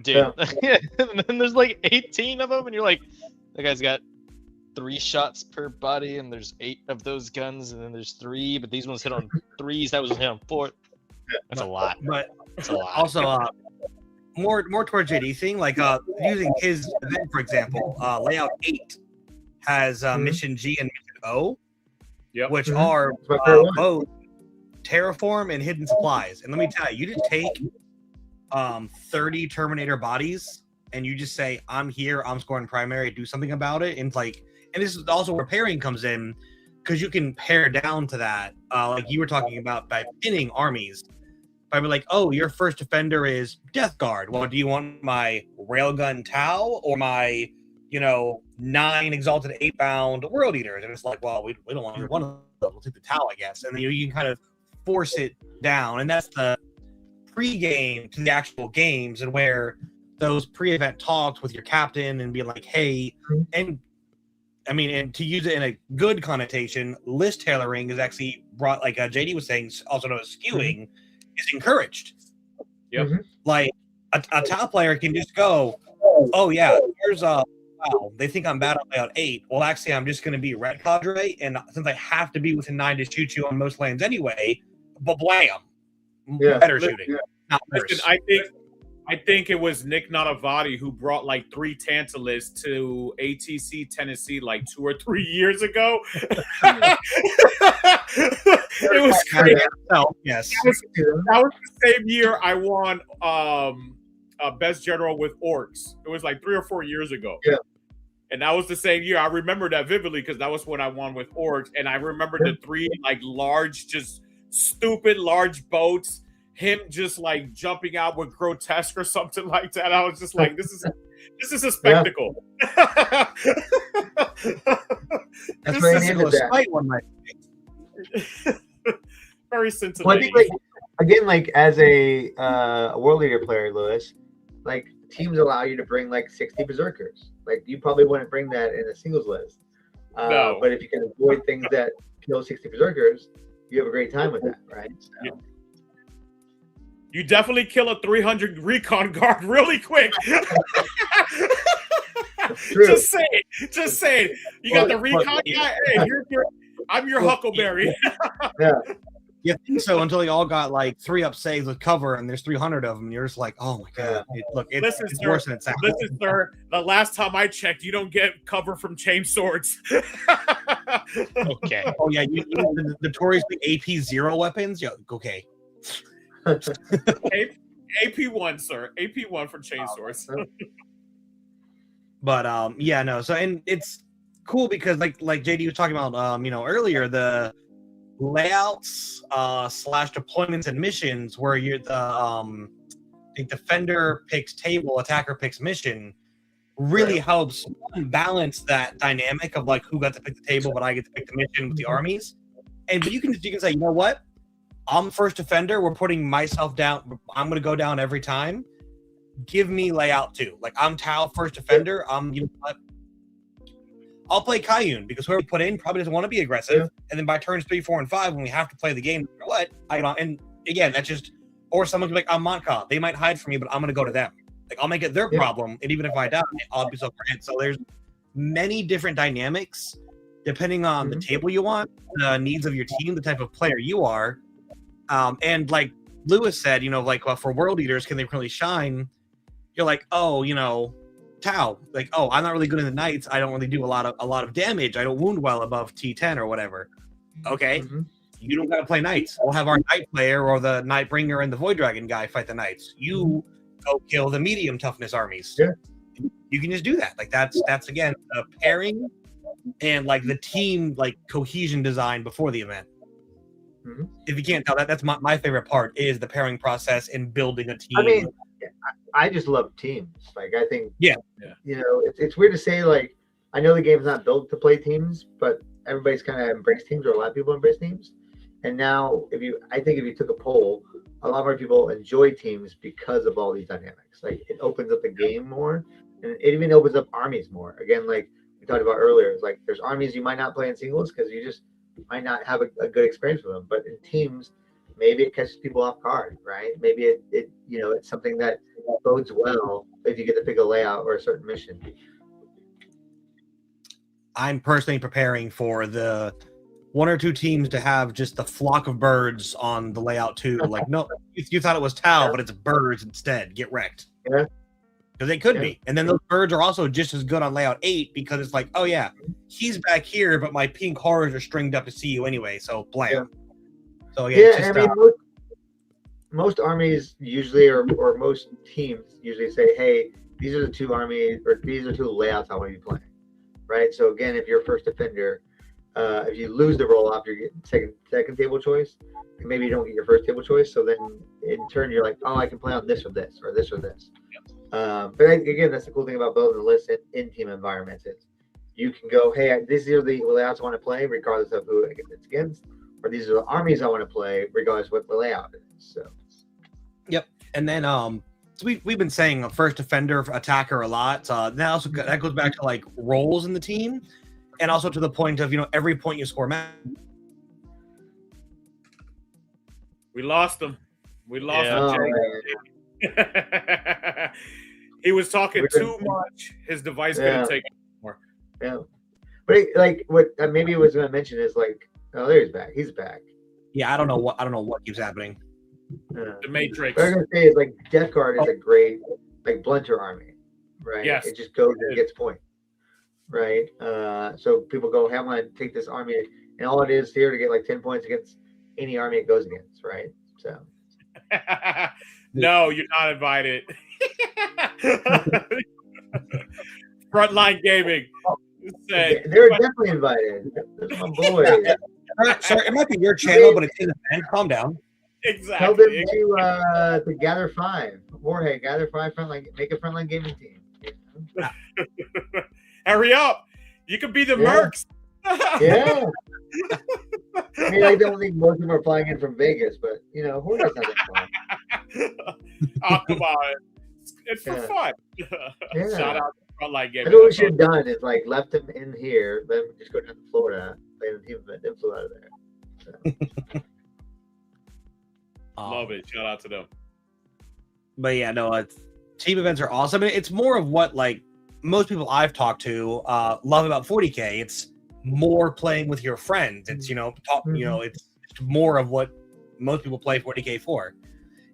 dude, and then there's like 18 of them, and you're like, that guy's got 3 shots per body, and there's 8 of those guns, and then there's 3, but these ones hit on 3s. That was hit on 4. That's a lot. But that's a lot. Also, more towards JD thing, like using his event for example, layout 8 has mission G and mission O, which are both terraform and hidden supplies. And let me tell you, you just take 30 Terminator bodies and you just say, I'm here, I'm scoring primary, do something about it. And this is also where pairing comes in, because you can pair down to that. Like you were talking about by pinning armies. By be like, oh, your first defender is Death Guard. Well, do you want my Railgun Tau or my 9 Exalted 8-bound World Eaters? And it's like, well, we don't want either one of them. We'll take the Tau, I guess. And then you can kind of force it down. And that's the pre-game to the actual games, and where those pre-event talks with your captain and be like, hey, and I mean, and to use it in a good connotation, list tailoring is actually brought, like JD was saying, also known as skewing, is encouraged. Yep. Like a top player can just go, oh yeah, here's wow, they think I'm bad on layout 8. Well, actually, I'm just going to be red cadre, and since I have to be within 9 to shoot you on most lanes anyway, but blam, better shooting. Not worse. Listen, I think it was Nick Nanavati who brought like 3 Tantalus to ATC Tennessee like 2 or 3 years ago. It was crazy. Yes. That was the same year I won Best General with Orcs. It was like 3 or 4 years ago. Yeah. And that was the same year. I remember that vividly because that was when I won with Orcs. And I remember the 3 like large, just stupid large boats him just like jumping out with grotesque or something like that. I was just like, this is a spectacle. That's This where is he ended that. Fight one night. very Well, I scintillating. think like again, like as a world leader player, Lewis, like teams allow you to bring like 60 berserkers. Like you probably wouldn't bring that in a singles list. No. But if you can avoid things that kill 60 berserkers, you have a great time with that, right? So, Yeah. You definitely kill a 300 recon guard really quick. true. Just saying. You got the But- recon guy. Hey, I'm your Huckleberry. You think so until they all got like 3-up saves with cover, and there's 300 of them. And you're just like, oh my god! It's Listen, it's sir. worse than it sounds. Listen, sir. The last time I checked, you don't get cover from chain swords. Okay. Oh yeah, you know, the notoriously AP0 weapons. Yeah, okay. AP1, sir. AP1 for chain swords. But yeah, no. So and it's cool because like JD was talking about earlier, the layouts / deployments and missions where you're the defender picks table, attacker picks mission, really helps balance that dynamic of like who got to pick the table, but I get to pick the mission with the armies. And but you can say, you know what? I'm first defender. We're putting myself down. I'm going to go down every time. Give me layout too. Like I'm Tau first defender. You know what? I'll play Kayun because whoever put in probably doesn't want to be aggressive. Yeah. And then by turns 3, 4, and 5, when we have to play the game, you know what? And again, that's just, or someone can be like, I'm Monka. They might hide from me, but I'm going to go to them. Like I'll make it their problem. And even if I die, I'll be so great. So there's many different dynamics depending on the table you want, the needs of your team, the type of player you are. And like Lewis said, for world eaters, can they really shine? You're like, Tau, like, I'm not really good in the knights. I don't really do a lot of damage. I don't wound well above T10 or whatever. Okay, you don't gotta play knights. We'll have our knight player or the night bringer and the void dragon guy fight the knights. You go kill the medium toughness armies. Yeah. You can just do that. Like that's again a pairing and like the team like cohesion design before the event. If you can't tell that's my favorite part is the pairing process and building a team. I mean, I just love teams. Like I think, Yeah. It's weird to say. Like I know the game's not built to play teams, but everybody's kind of embraced teams, or a lot of people embrace teams. And now, if you took a poll, a lot more people enjoy teams because of all these dynamics. Like it opens up the game more, and it even opens up armies more. Again, like we talked about earlier, it's like there's armies you might not play in singles because you just might not have a good experience with them. But in teams, maybe it catches people off guard, right? Maybe it it's something that bodes well if you get to pick a layout or a certain mission. I'm personally preparing for the 1 or 2 teams to have just the flock of birds on the layout too. Like, no, you thought it was Tau, but it's birds instead. Get wrecked. Yeah. Because they could be. And then those birds are also just as good on layout 8 because it's like, oh yeah, he's back here, but my pink horrors are stringed up to see you anyway. So blam. Yeah. So again, I mean, most armies usually, or most teams usually say, hey, these are the 2 armies, or these are 2 layouts I want to be playing, right? So again, if you're first defender, if you lose the roll off, you're getting second table choice, and maybe you don't get your first table choice. So then in turn, you're like, I can play on this or this, or this or this. But again, that's the cool thing about building the list in team environments is you can go, hey, these are the layouts I want to play, regardless of who it's against, or these are the armies I want to play, regardless of what the layout is. So, yep. And then so we've been saying first defender, attacker a lot. That goes back to like roles in the team, and also to the point of every point you score matters. We lost him. He was talking too much. His device couldn't take it anymore. Yeah. But what maybe I was going to mention is like, there he's back. He's back. Yeah, I don't know what keeps happening. The Matrix. What I'm going to say is like Death Guard is a great like blunter army, right? Yes. It just goes and gets point, right? So people go, hey, I'm going to take this army, and all it is here to get like 10 points against any army it goes against, right? So. No, you're not invited. Frontline Gaming. They're definitely invited. That's my boy. Sorry, it might be your channel, but it's in the band. Calm down. Tell them Exactly. to gather 5. Jorge, gather 5 frontline, make a frontline gaming team. Hurry up! You could be the Yeah. Mercs. Yeah. I mean, I don't think most of them are flying in from Vegas, but Jorge's not that far. Oh, come on. It's for Yeah. fun. Yeah. Shout out to Frontline Gaming. That's what we should have done is like left them in here, let them just go down to Florida, play the team event, then flew out of there. So. Love it. Shout out to them. But yeah, no, team events are awesome. It's more of what like most people I've talked to love about 40K. It's more playing with your friends. It's it's more of what most people play 40K for.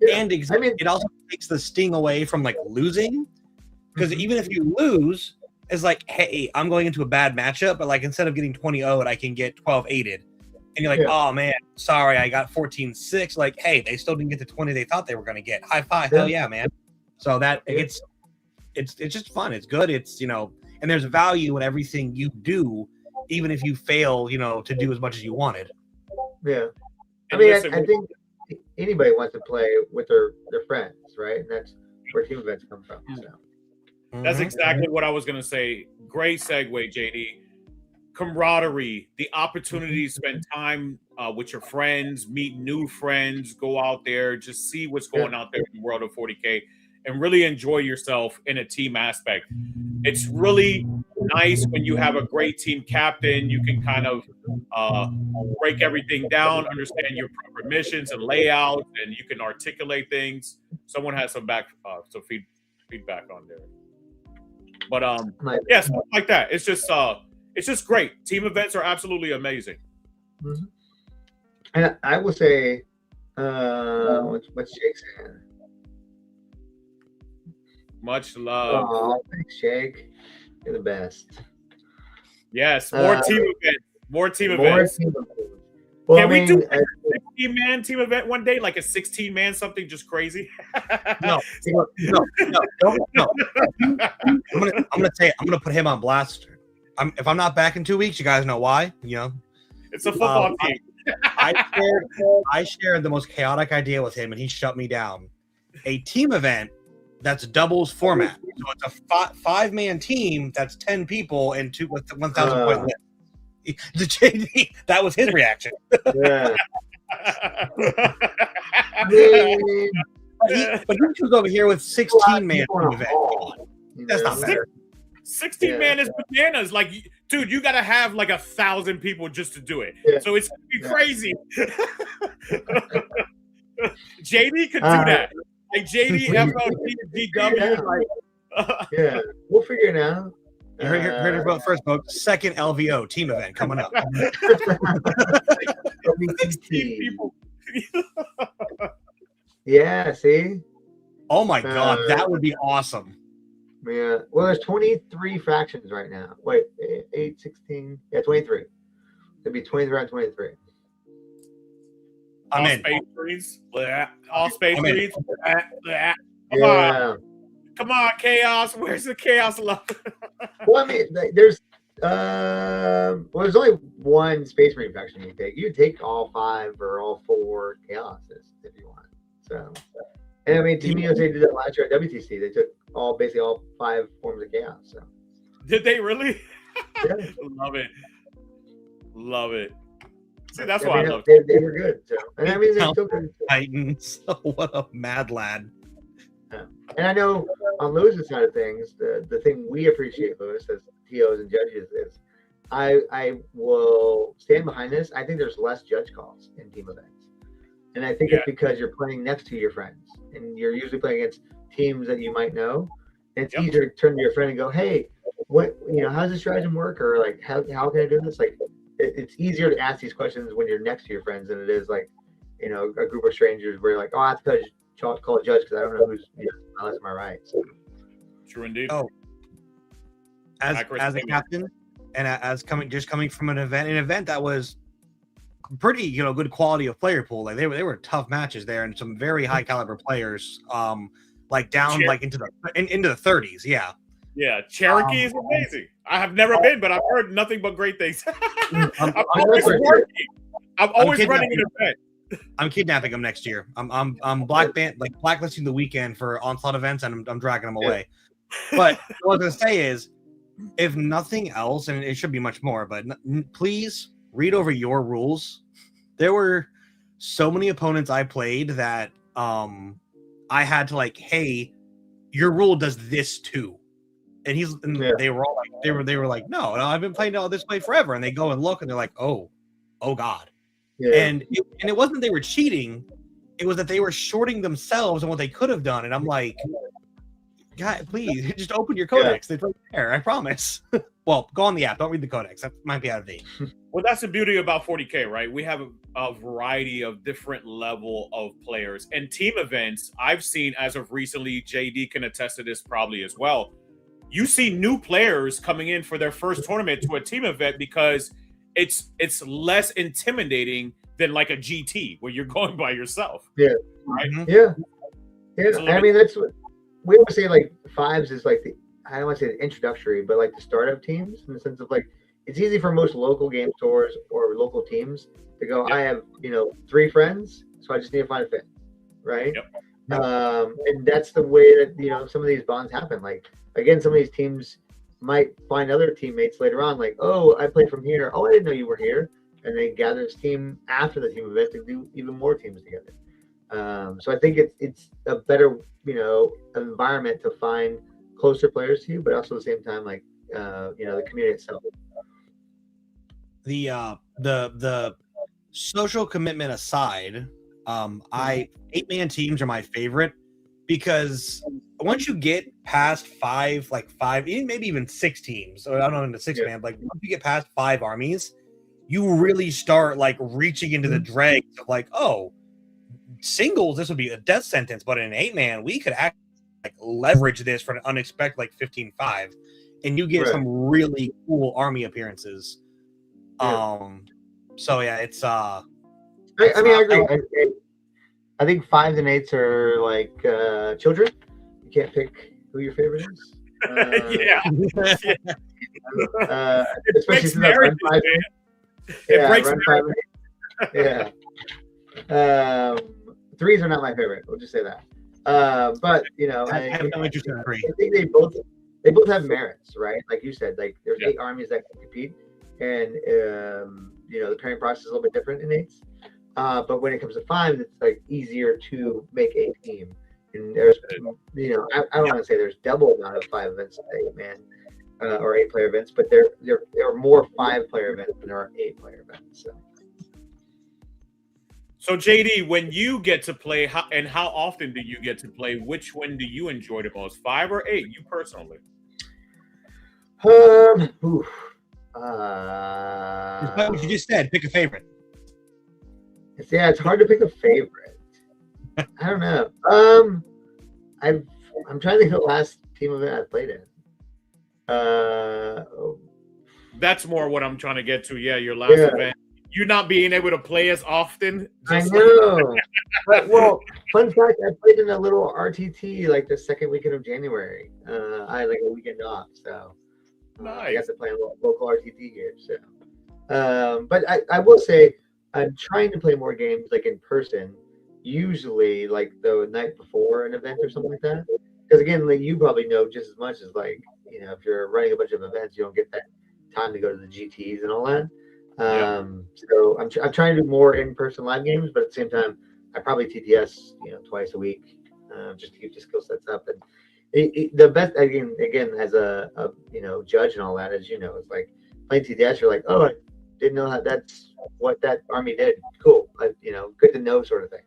Yeah. And it also takes the sting away from like losing, because even if you lose, it's like, hey, I'm going into a bad matchup, but like instead of getting 20-0'd, I can get 12-8'd. And you're like, oh man, sorry, I got 14-6. Like, hey, they still didn't get the 20 they thought they were going to get. High five, hell yeah, man. So that it's just fun. It's good. It's and there's value in everything you do, even if you fail, to do as much as you wanted. Yeah, I And mean, listen, I think anybody wants to play with their friends, right? And that's where team events come from. So. That's exactly what I was going to say. Great segue, JD. Camaraderie, the opportunity to spend time with your friends, meet new friends, go out there, just see what's going out there in the world of 40K, and really enjoy yourself in a team aspect. It's really nice when you have a great team captain. You can kind of break everything down, understand your proper missions and layouts, and you can articulate things. Someone has some feedback on there. But yes, like that. It's just great. Team events are absolutely amazing. Mm-hmm. And I will say, what's Jake saying? Much love. Oh, thanks, Jake. You're the best. Yes, more team events. More team events. Well, Can we do a 16-man team event one day? Like a 16-man something just crazy? No. I'm gonna put him on blast. If I'm not back in 2 weeks, you guys know why. It's a football team. I shared the most chaotic idea with him, and he shut me down. A team event that's doubles format. So it's a 5-man team that's 10 people and 1,000 point list. The JD, that was his reaction. Yeah. But he was over here with 16-man team event. That's not fair. 16-man is bananas. Like, dude, you got to have like 1,000 people just to do it. Yeah. So it's gonna be crazy. JD could do that. Like JD, FLT, DW. Yeah, we'll figure it out. You heard it about first, folks. Second LVO team event coming up. 16 people. Yeah, see? Oh my God, that would be awesome. Yeah. Well, there's 23 factions right now. Wait, 8, 16. Yeah, 23. It'd be 23 on 23. I'm in. Space Marines. All Space Marines. Come on, Chaos. Where's the Chaos love? Well, I mean, there's only one Space Marine faction you can take. You can take all 5 or all 4 Chaoses if you want. So, and I mean, Team USA did that last year at WTC. They took basically all 5 forms of Chaos. So, did they really? Yeah. Love it. See, that's why I love it. They were good. So, and I mean, they're still good. Titans. What a mad lad. Yeah. And I know on Lewis's side of things, the thing we appreciate, Lewis, as TOs and judges, is I will stand behind this. I think there's less judge calls in team events. And I think it's because you're playing next to your friends. And you're usually playing against teams that you might know. And it's easier to turn to your friend and go, hey, how's this stratagem work? Or like, how can I do this? Like, it's easier to ask these questions when you're next to your friends than it is like, a group of strangers where you're like, oh, I have to call a judge because I don't know who's unless am I right. So. True indeed. Oh, as a captain and as coming from an event that was pretty good quality of player pool. Like they were tough matches there and some very high caliber players. Like down like into the 30s. Yeah. Yeah, Cherokee is amazing. I have never been, but I've heard nothing but great things. I'm always working. I'm always running an event. I'm kidnapping them next year. I'm blacklisting the weekend for Onslaught events, and I'm dragging them away. But what I was gonna say is, if nothing else, and it should be much more, but please read over your rules. There were so many opponents I played that I had to like, hey, your rule does this too, and they were all like, they were like, no, I've been playing all this way forever, and they go and look, and they're like, oh god, and it wasn't they were cheating, it was that they were shorting themselves on what they could have done, and I'm like, God, please just open your codex. It's right there, I promise. Well, go on the app. Don't read the codex. That might be out of date. Well, that's the beauty about 40K, right? We have a variety of different level of players. And team events, I've seen as of recently, JD can attest to this probably as well. You see new players coming in for their first tournament to a team event because it's less intimidating than like a GT where you're going by yourself. Yeah. Right? Yeah. I mean, that's what we always say, like, fives is like I don't want to say the introductory, but like the startup teams, in the sense of like, it's easy for most local game stores or local teams to go, I have, 3 friends, so I just need to find a fit, right? Yep. And that's the way that, some of these bonds happen. Like, again, some of these teams might find other teammates later on, like, oh, I played from here. Oh, I didn't know you were here. And they gather this team after the team event to do even more teams together. So I think it's a better, environment to find closer players to you, but also at the same time, like, the community itself. The social commitment aside, 8-man teams are my favorite because once you get past five, maybe even 6 teams, or I don't know, into 6-man, like once you get past 5 armies, you really start like reaching into the dregs of like, oh, singles, this would be a death sentence, but in an 8-man, we could actually like leverage this for an unexpected like 15-5, and you get some really cool army appearances. So yeah, it's I agree. I think 5s and 8s are like children. You can't pick who your favorite is. Especially since I run 5. Run 5 and 8. 3s are not my favorite. We'll just say that. But I have no interest in 3. I think they both have merits, right? Like you said, like there's 8 armies that can compete, and the pairing process is a little bit different in 8s. But when it comes to 5s, it's like easier to make a team. And there's, I don't want to say there's double amount of 5 events in 8-man or 8-player events, but there are more 5-player events than there are 8-player events. So JD, when you get to play, how often do you get to play? Which one do you enjoy the most, 5 or 8? You personally? What you just said. Pick a favorite. Yeah, it's hard to pick a favorite. I don't know. I'm trying to think of the last team event I played in. That's more what I'm trying to get to. Yeah, your last event. You not being able to play as often. I know. But, well, fun fact, I played in a little RTT like the second weekend of January. I had like a weekend off, so nice. I got to play a little local RTT here. So, but I will say I'm trying to play more games like in person, usually like the night before an event or something like that. Because again, like you probably know just as much as like, if you're running a bunch of events, you don't get that time to go to the GTs and all that. So I'm trying to do more in-person live games, but at the same time, I probably TTS, twice a week, just to keep the skill sets up. And the best again as a judge and all that, as it's like playing TTS, you're like, oh, I didn't know how that's what that army did. Cool, good to know, sort of thing.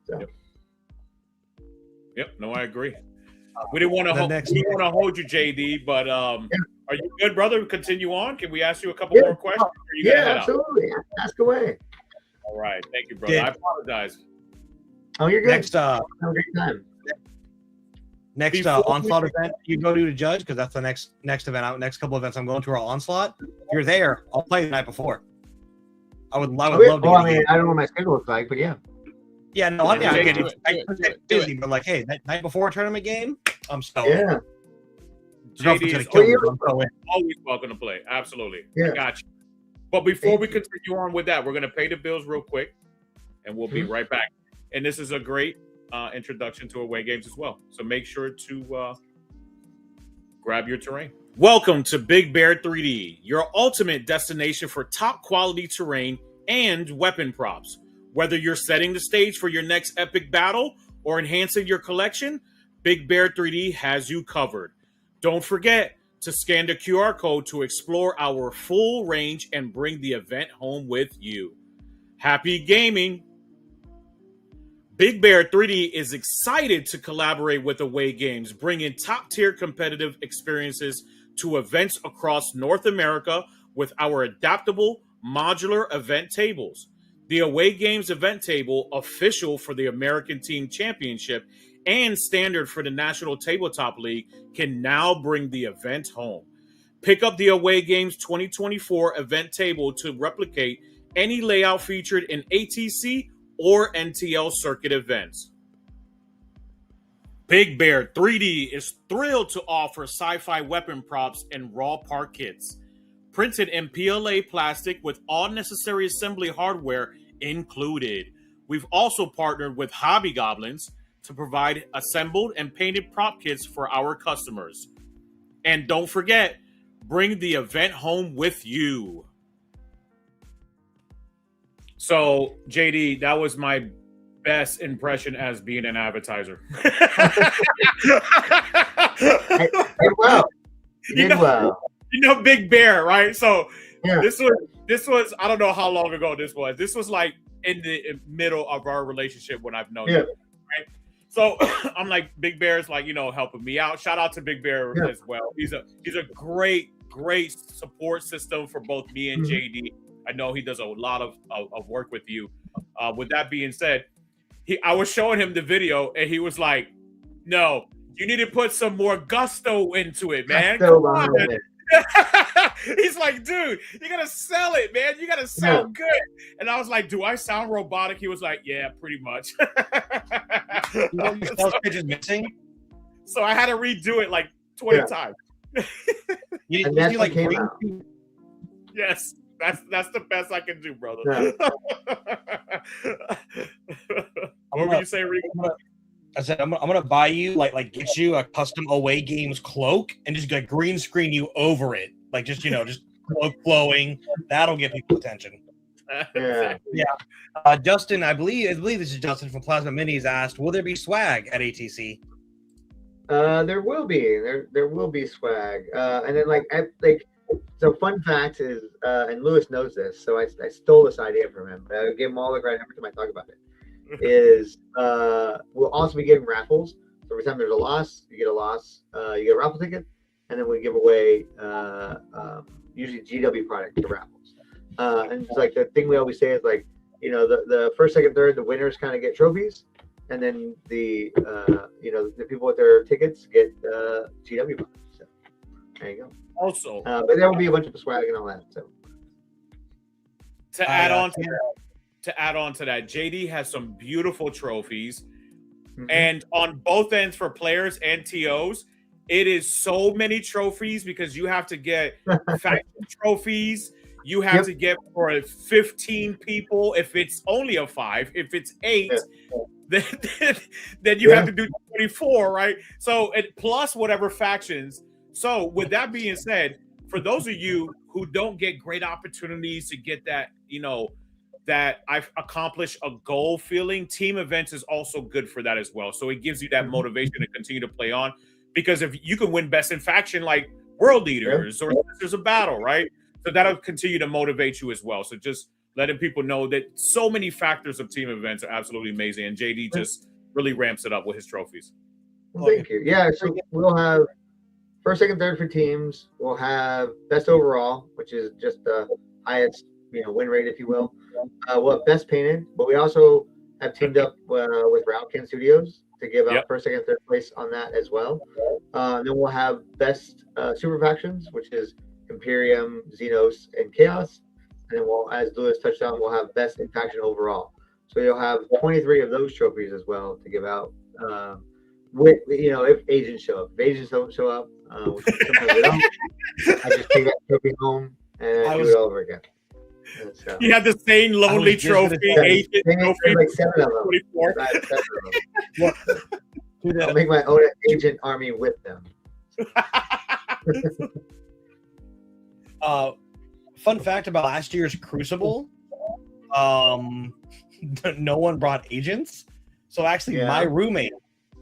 So. Yep. No, I agree. We didn't want to hold you, JD, but are you good, brother? Continue on. Can we ask you a couple more questions? Absolutely. Ask away. All right. Thank you, brother. I apologize. Oh, you're good. Next, have a great time. Next Onslaught event you go to judge, because that's the next event out. Next couple events I'm going to are Onslaught. If you're there, I'll play the night before. I would love to. Well, I mean, I don't know what my schedule looks like, but yeah. Yeah, no, I'm busy, but like, hey, that night before a tournament game, I'm stoked. Yeah. JD is always welcome to play. Absolutely. Yeah. I got you. But before we continue on with that, we're going to pay the bills real quick. and we'll be right back. And this is a great introduction to away games as well. So make sure to grab your terrain. Welcome to Big Bear 3D, your ultimate destination for top quality terrain and weapon props. Whether you're setting the stage for your next epic battle or enhancing your collection, Big Bear 3D has you covered. Don't forget to scan the QR code to explore our full range and bring the event home with you. Happy gaming! Big Bear 3D is excited to collaborate with Away Games, bringing top-tier competitive experiences to events across North America with our adaptable, modular event tables. The Away Games event table, official for the American Team Championship and standard for the National Tabletop League, can now bring the event home. Pick up the Away Games 2024 event table to replicate any layout featured in ATC or NTL circuit events. Big Bear 3D is thrilled to offer sci-fi weapon props and raw part kits, printed in PLA plastic with all necessary assembly hardware included. We've also partnered with Hobby Goblins to provide assembled and painted prop kits for our customers. And don't forget, bring the event home with you. So, JD, that was my best impression as being an advertiser. Well. You know Big Bear, right? So yeah. this was I don't know how long ago this was. This was like in the middle of our relationship when I've known you, right? So I'm like, Big Bear's like, helping me out. Shout out to Big Bear as well. He's a great support system for both me and JD. I know he does a lot of work with you. With that being said, I was showing him the video and he was like, no, you need to put some more gusto into it, man. Come on, man. He's like, dude, you gotta sell it, man. You gotta sound good. And I was like, do I sound robotic? He was like, yeah, pretty much. Your pitch is missing. So I had to redo it like 20 times. And that's like yes, that's the best I can do, brother. Yeah. What were you saying, Rico? I said, I'm gonna buy you like get you a custom Away Games cloak and just like green screen you over it, like just cloak flowing. That'll get people attention. Yeah. Justin, I believe this is Justin from Plasma Minis asked, will there be swag at ATC? There will be. There will be swag. And then so fun fact is, and Lewis knows this, so I stole this idea from him. I give him all the credit every time I talk about it. Is we'll also be giving raffles. So every time there's a loss, you get a loss. You get a raffle ticket, and then we give away usually GW product to raffles. And it's like the thing we always say is like, the first, second, third, the winners kind of get trophies, and then the the people with their tickets get GW product. So there you go. Also, but there will be a bunch of swag and all that. So to add on to that, JD has some beautiful trophies, and on both ends for players and TOs, it is so many trophies because you have to get faction trophies. You have to get for 15 people. If it's only a 5, if it's 8, then you have to do 24, right? So plus whatever factions. So with that being said, for those of you who don't get great opportunities to get that, that I've accomplished a goal feeling, team events is also good for that as well. So it gives you that motivation to continue to play on, because if you can win best in faction like World Leaders or Sisters of Battle, right? So that'll continue to motivate you as well. So just letting people know that so many factors of team events are absolutely amazing, and JD just really ramps it up with his trophies. Well, thank you. Yeah, so we'll have first, second, third for teams. We'll have best overall, which is just the highest, win rate, if you will. We'll have best painted, but we also have teamed up with Routcan Studios to give out first, second, third place on that as well. Then we'll have best super factions, which is Imperium, Xenos, and Chaos. And then as Lewis touched on, we'll have best in faction overall. So you'll have 23 of those trophies as well to give out. With if agents show up. If agents don't show up, which sometimes they don't, I just take that trophy home and do it all over again. So, He had the same lonely just gonna trophy, say, agent there's trophy. like 7 of them. 24. I have 7 of them. Dude, I'll make my own agent army with them. Fun fact about last year's Crucible, no one brought agents. So actually, Yeah. my roommate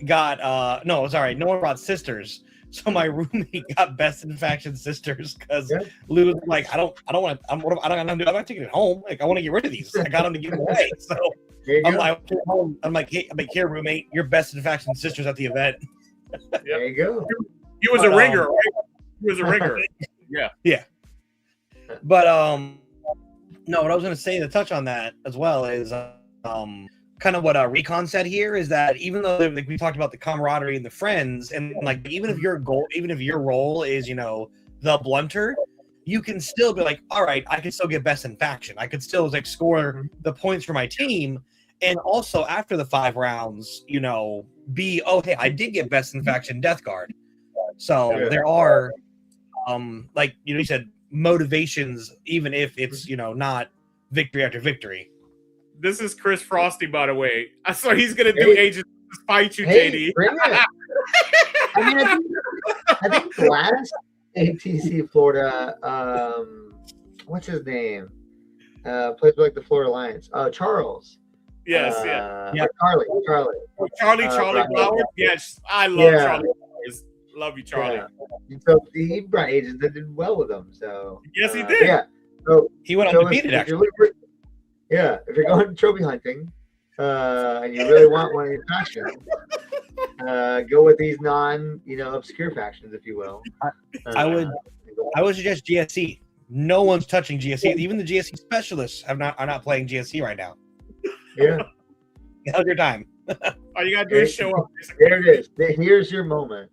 got no one brought sisters. So my roommate got best in faction sisters because Yeah. Lou was like, I don't want to. I'm not taking it home. Like I want to get rid of these. I got them to give them away. So There you I'm go. like, hey, here, roommate, your best in faction sisters at the event. There you go. He was a ringer, right? He was a ringer. But no, what I was going to say to touch on that as well is kind of what Recon said here is that even though like we talked about the camaraderie and the friends, and like even if your role is the blunter, you can still be like, all right, I can still get best in faction. I could still like score the points for my team, and also after the 5 rounds, hey, I did get best in faction Death Guard. So there are like you said, motivations, even if it's not victory after victory. This is Chris Frosty, by the way. I saw he's gonna do agents to fight you, JD. Bring it. I mean, I think last ATC Florida, what's his name? Plays for like the Florida Alliance. Charles. Yes, Charlie. Charlie Flowers. Yes, I love Charlie Flowers. Love you, Charlie. Yeah. So he brought agents that did well with him. So yes, he did. Yeah. So he went undefeated. Actually, if you're going trophy hunting and you really want one of these factions, go with these obscure factions, if you will. I would suggest GSC. No one's touching GSC. Even the GSC specialists are not playing GSC right now. Yeah. How's your time? All you gotta do is show up. There it is. Here's your moment.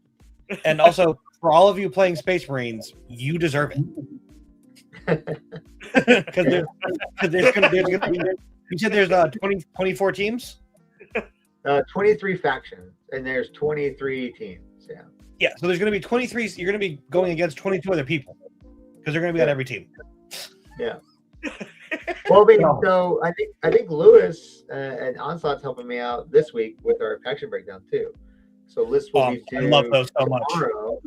And also, for all of you playing Space Marines, you deserve it. Because there's gonna be. You said there's 24 teams. 23 factions, and there's 23 teams. Yeah. Yeah. So there's gonna be 23. You're gonna be going against 22 other people because they're gonna be on every team. Yeah. Well, so I think Lewis and Onslaught's helping me out this week with our faction breakdown too. So list will be due. I love those so much. Tomorrow.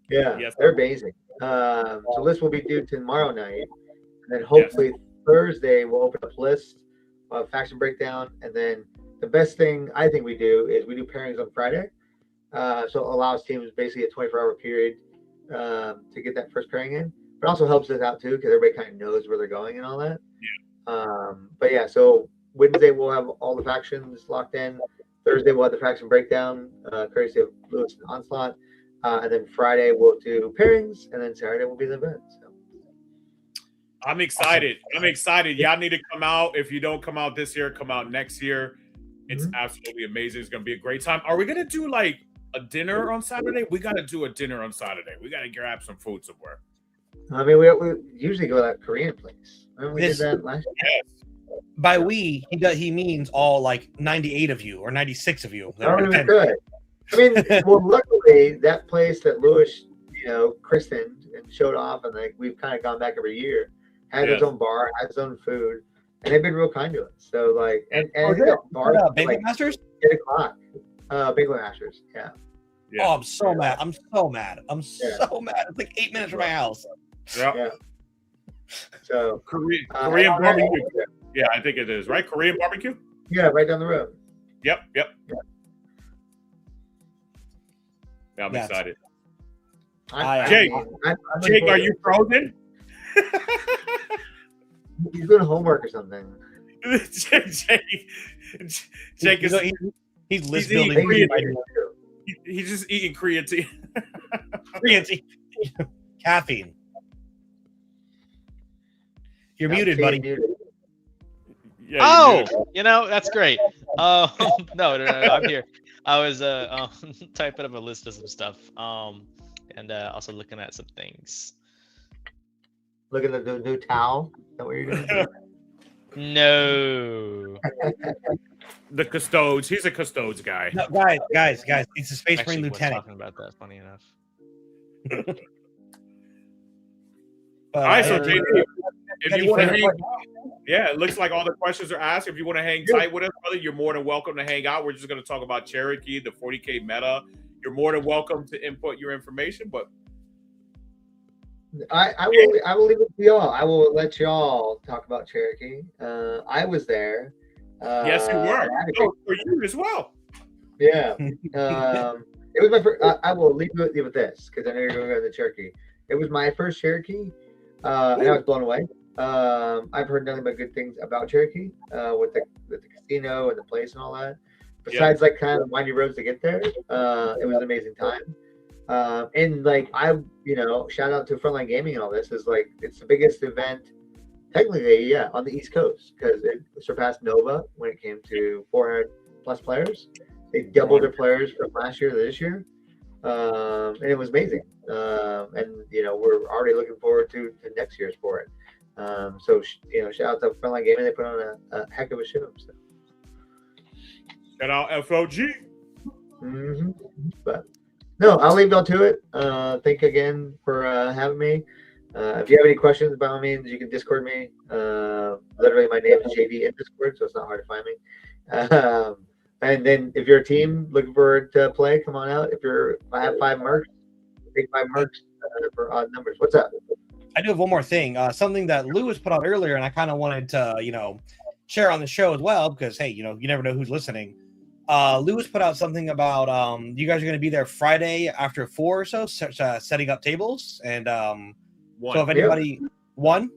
Yeah, Yes. they're amazing. So list will be due tomorrow night, and then hopefully Thursday we'll open up list of faction breakdown, and then the best thing I think we do is we do pairings on Friday. So it allows teams basically a 24-hour period to get that first pairing in. But also helps us out too because everybody kind of knows where they're going and all that. But yeah, so Wednesday we'll have all the factions locked in. Thursday we'll have the faction breakdown, courtesy of Lewis and Onslaught, and then Friday we'll do pairings, and then Saturday will be the event. So. I'm excited. Y'all need to come out. If you don't come out this year, come out next year. It's absolutely amazing. It's gonna be a great time. Are we gonna do like a dinner on Saturday? We gotta do a dinner on Saturday. We gotta grab some food somewhere. I mean, we usually go to that Korean place. Remember we did that last year? Yes. By we, he means all like 98 of you or 96 of you. I don't even good. I mean, well, luckily that place that Lewis, christened and showed off, and like we've kind of gone back every year, has its own bar, has its own food, and they've been real kind to us. So like, and bars Banquet Masters? 8 o'clock. Banquet Masters, yeah. Oh, I'm so mad. I'm so mad. It's like 8 minutes from my house. Yeah. So Korean barbecue. Yeah, I think it is, right? Korean barbecue? Yeah, right down the road. Yep. Yeah, I'm excited. Jake, are you frozen? He's doing homework or something. Jake is he's list eating building. creatine. He's just eating creatine. Creatine. Caffeine. You're muted, buddy. Yeah, that's great. No, I'm here. I was typing up a list of some stuff, and also looking at some things. Look at the new towel. Is that what you're doing? No. The custodes. He's a custodes guy. No, guys. He's a Space Marine lieutenant. Talking about that, funny enough. All right, so JD, If you want to hang, yeah, it looks like all the questions are asked. If you want to hang tight with us, brother, you're more than welcome to hang out. We're just going to talk about Cherokee, the 40K meta. You're more than welcome to input your information, but I will leave it to y'all. I will let y'all talk about Cherokee. I was there. Yes, you were. For you as well. Yeah. It was my first. I will leave it with this because I know you're going to go to the Cherokee. It was my first Cherokee, and I was blown away. I've heard nothing but good things about Cherokee with the casino and the place and all that. Besides, like, kind of windy roads to get there, it was an amazing time. And like shout out to Frontline Gaming and all this is like it's the biggest event technically, on the East Coast because it surpassed Nova when it came to 400 plus players. They doubled their players from last year to this year, and it was amazing. And we're already looking forward to next year's for it. So shout out to Frontline Gaming. They put on a heck of a show. So. Shout out FOG. Mm-hmm. But no, I'll leave y'all to it. Thank you again for having me. If you have any questions, by all means, you can Discord me. Literally, my name is JD in Discord, so it's not hard to find me. And then, if you're a team looking forward to play, come on out. I have 5 mercs, take 5 mercs for odd numbers. What's up? I do have one more thing. Something that Lewis put out earlier, and I kind of wanted to, share on the show as well because hey, you never know who's listening. Lewis put out something about you guys are going to be there Friday after 4 or so, setting up tables, and so if anybody one,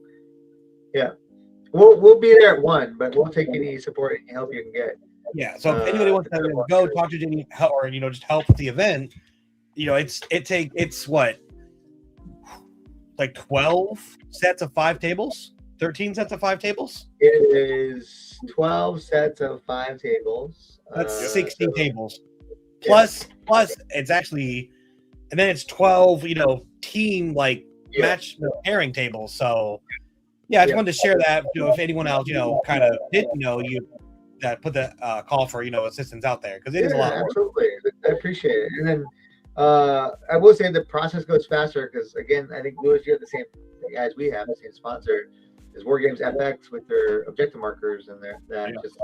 we'll be there at 1, but we'll take any support and help you can get. Yeah, so if anybody wants to go talk to Jenny or just help with the event, it's what, like 12 sets of 5 tables, 13 sets of 5 tables. It is 12 sets of 5 tables. That's 60 tables. Plus it's actually, and then it's 12, team match pairing tables. So yeah, I just wanted to share that. If anyone else, kind of didn't know, that put the call for assistance out there because it is a lot. Absolutely, I appreciate it. And then I will say the process goes faster because again, I think Lewis, you have the same as we have the same sponsor is War Games FX with their objective markers and that just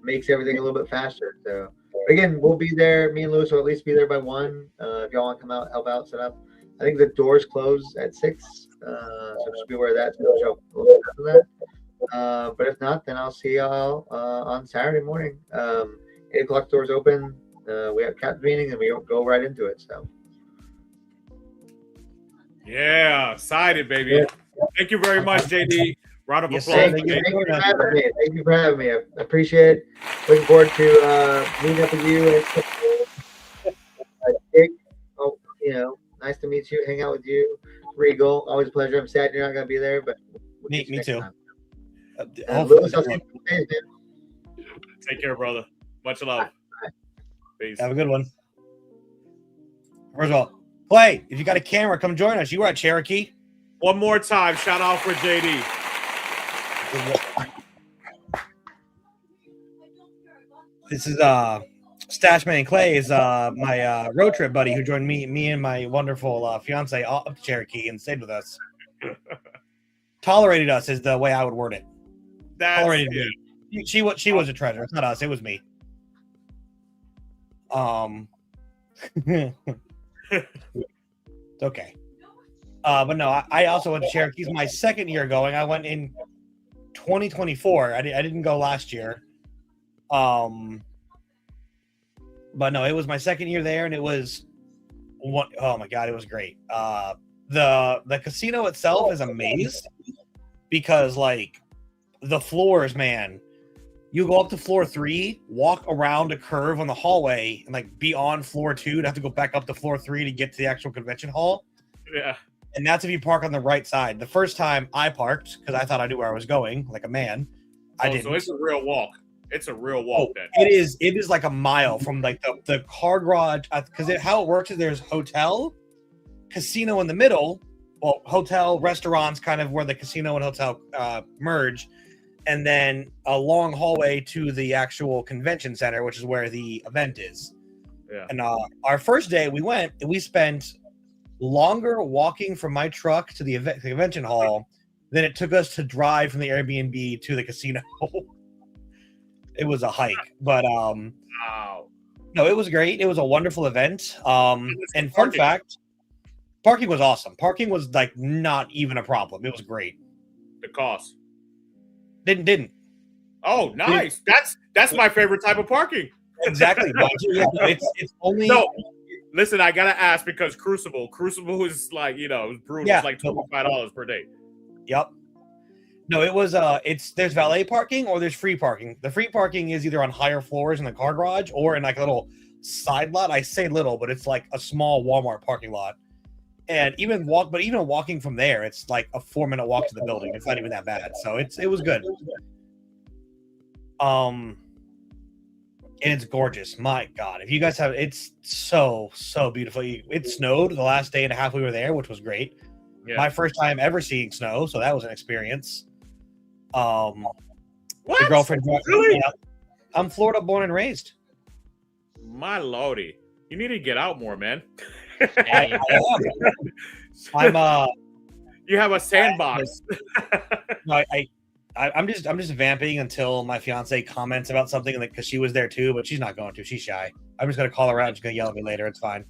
makes everything a little bit faster. So again, we'll be there. Me and Lewis will at least be there by 1. If y'all want to come out, help out, set up. I think the doors close at 6, so just be aware of that. So show a little bit after that. But if not, then I'll see y'all on Saturday morning. 8 o'clock doors open. We have captain meeting and we go right into it. So yeah, excited, baby. Yeah. Thank you very much, JD. Round of applause. Thank you for having me. I appreciate it. Looking forward to meeting up with you. Dick, nice to meet you. Hang out with you. Regal, always a pleasure. I'm sad you're not going to be there, but me too. Lewis, I'll see you days, man. Take care, brother. Much love. Peace. Have a good one. First of all, Clay, if you got a camera, come join us. You were at Cherokee. One more time, shout out for JD. This is Stashman Clay is my road trip buddy who joined me and my wonderful fiance up to Cherokee and stayed with us. Tolerated us is the way I would word it. Tolerated me. She was a treasure. It's not us. It was me. It's okay. But no, I also went to Cherokee. It's my second year going. I went in 2024. I didn't go last year. But no, it was my second year there, and it was oh my god, it was great. The casino itself is a maze because the floors, man. You go up to floor 3, walk around a curve on the hallway, and be on floor 2 to have to go back up to floor 3 to get to the actual convention hall. Yeah. And that's if you park on the right side. The first time I parked, because I thought I knew where I was going, like a man, I didn't. So it's a real walk. It's a real walk then. It is like a mile from the car garage, because how it works is there's hotel, casino in the middle, well, hotel, restaurants kind of where the casino and hotel merge, and then a long hallway to the actual convention center, which is where the event is. Yeah. And our first day we went and we spent longer walking from my truck to the convention hall Then it took us to drive from the Airbnb to the casino. It was a hike, but Wow. no, it was great. It was a wonderful event. And fun parking. fact, parking was awesome. Parking was like not even a problem. It was great. The cost. Didn't. Oh, nice. That's my favorite type of parking. Exactly. Yeah, it's only No, listen, I gotta ask because Crucible is like, it's brutal. Yeah. It's like $25 per day. Yep. No, it was there's valet parking or there's free parking. The free parking is either on higher floors in the car garage or in like a little side lot. I say little, but it's like a small Walmart parking lot. And even walking from there, it's like a 4-minute walk to the building. It's not even that bad. So it was good. And it's gorgeous. My God. If you guys it's so beautiful. It snowed the last day and a half we were there, which was great. Yeah. My first time ever seeing snow, so that was an experience. What? The girlfriend. Really? Yeah. I'm Florida born and raised. My lordy. You need to get out more, man. I am. I'm You have a sandbox. no, I'm just vamping until my fiance comments about something because she was there too, but she's not going to. She's shy. I'm just gonna call her out. And she's gonna yell at me later. It's fine.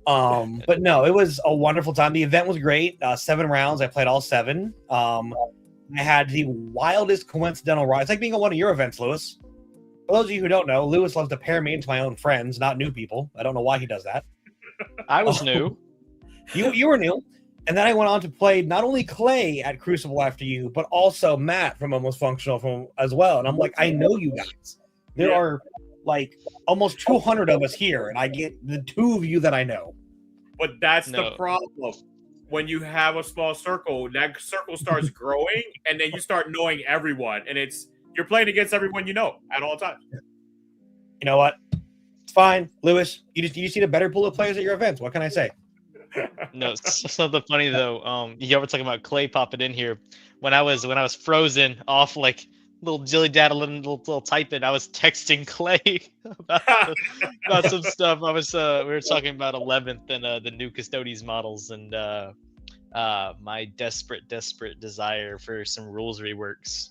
But no, it was a wonderful time. The event was great. 7 rounds. I played all 7. I had the wildest coincidental ride. It's like being at one of your events, Lewis. For those of you who don't know, Lewis loves to pair me into my own friends, not new people. I don't know why he does that. I was new. You were new. And then I went on to play not only Clay at Crucible after you, but also Matt from Almost Functional as well. And I'm like, I know you guys. There are like almost 200 of us here, and I get the 2 of you that I know. But that's No. the problem. When you have a small circle, that circle starts growing, and then you start knowing everyone, and you're playing against everyone you know at all times. You know what? It's fine, Lewis. You just need a better pool of players at your events. What can I say? No, something funny though. You ever talking about Clay popping in here? When I was frozen off like little Jilly Dad, a little typing, I was texting Clay about some stuff. We were talking about 11th and the new Custodes models and my desperate desire for some rules reworks.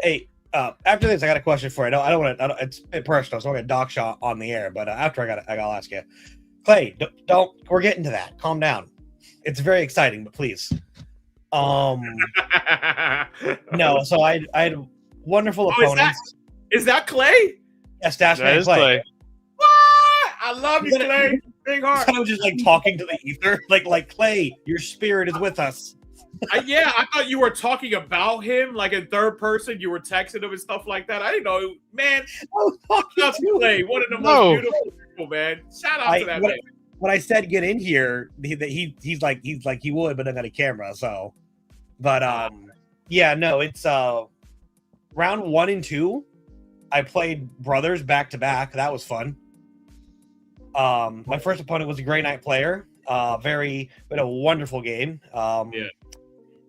Hey, after this, I got a question for you. I don't want to. It's a bit personal, so I'm gonna dock shot on the air. But after I gotta ask you, Clay. Don't. We're getting to that. Calm down. It's very exciting, but please. No. So I had wonderful opponents. Is that Clay? Yes, Dash That Man is Clay. Clay. What? I love you, Clay. Big heart. I was just like talking to the ether, like Clay. Your spirit is with us. Yeah, I thought you were talking about him, like in third person. You were texting him and stuff like that. I didn't know, man. I was talking Shout out to to you. Clay, one of the most beautiful people, man. Shout out to that man. When I said get in here, he's like he would, but I got a camera. So, but yeah, no, it's round 1 and 2. I played brothers back to back. That was fun. My first opponent was a Grey Knight player. But a wonderful game. Yeah.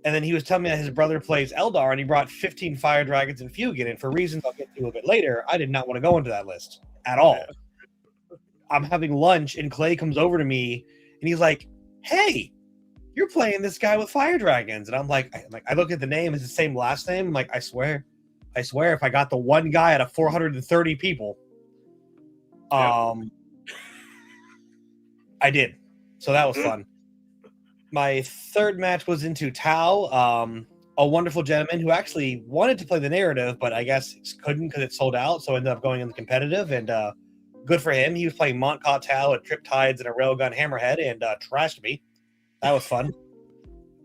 And then he was telling me that his brother plays Eldar, and he brought 15 Fire Dragons and Fugit. And for reasons I'll get to a bit later, I did not want to go into that list at all. Yeah. I'm having lunch, and Clay comes over to me, and he's like, "Hey, you're playing this guy with Fire Dragons." And I'm like, I look at the name; it's the same last name. I'm like, I swear, if I got the one guy out of 430 people, I did. So that was fun. My third match was into Tao, a wonderful gentleman who actually wanted to play the narrative, but I guess couldn't because it sold out. So ended up going in the competitive, and good for him. He was playing Montcott Tao at Trip Tides and a Railgun Hammerhead, and trashed me. That was fun.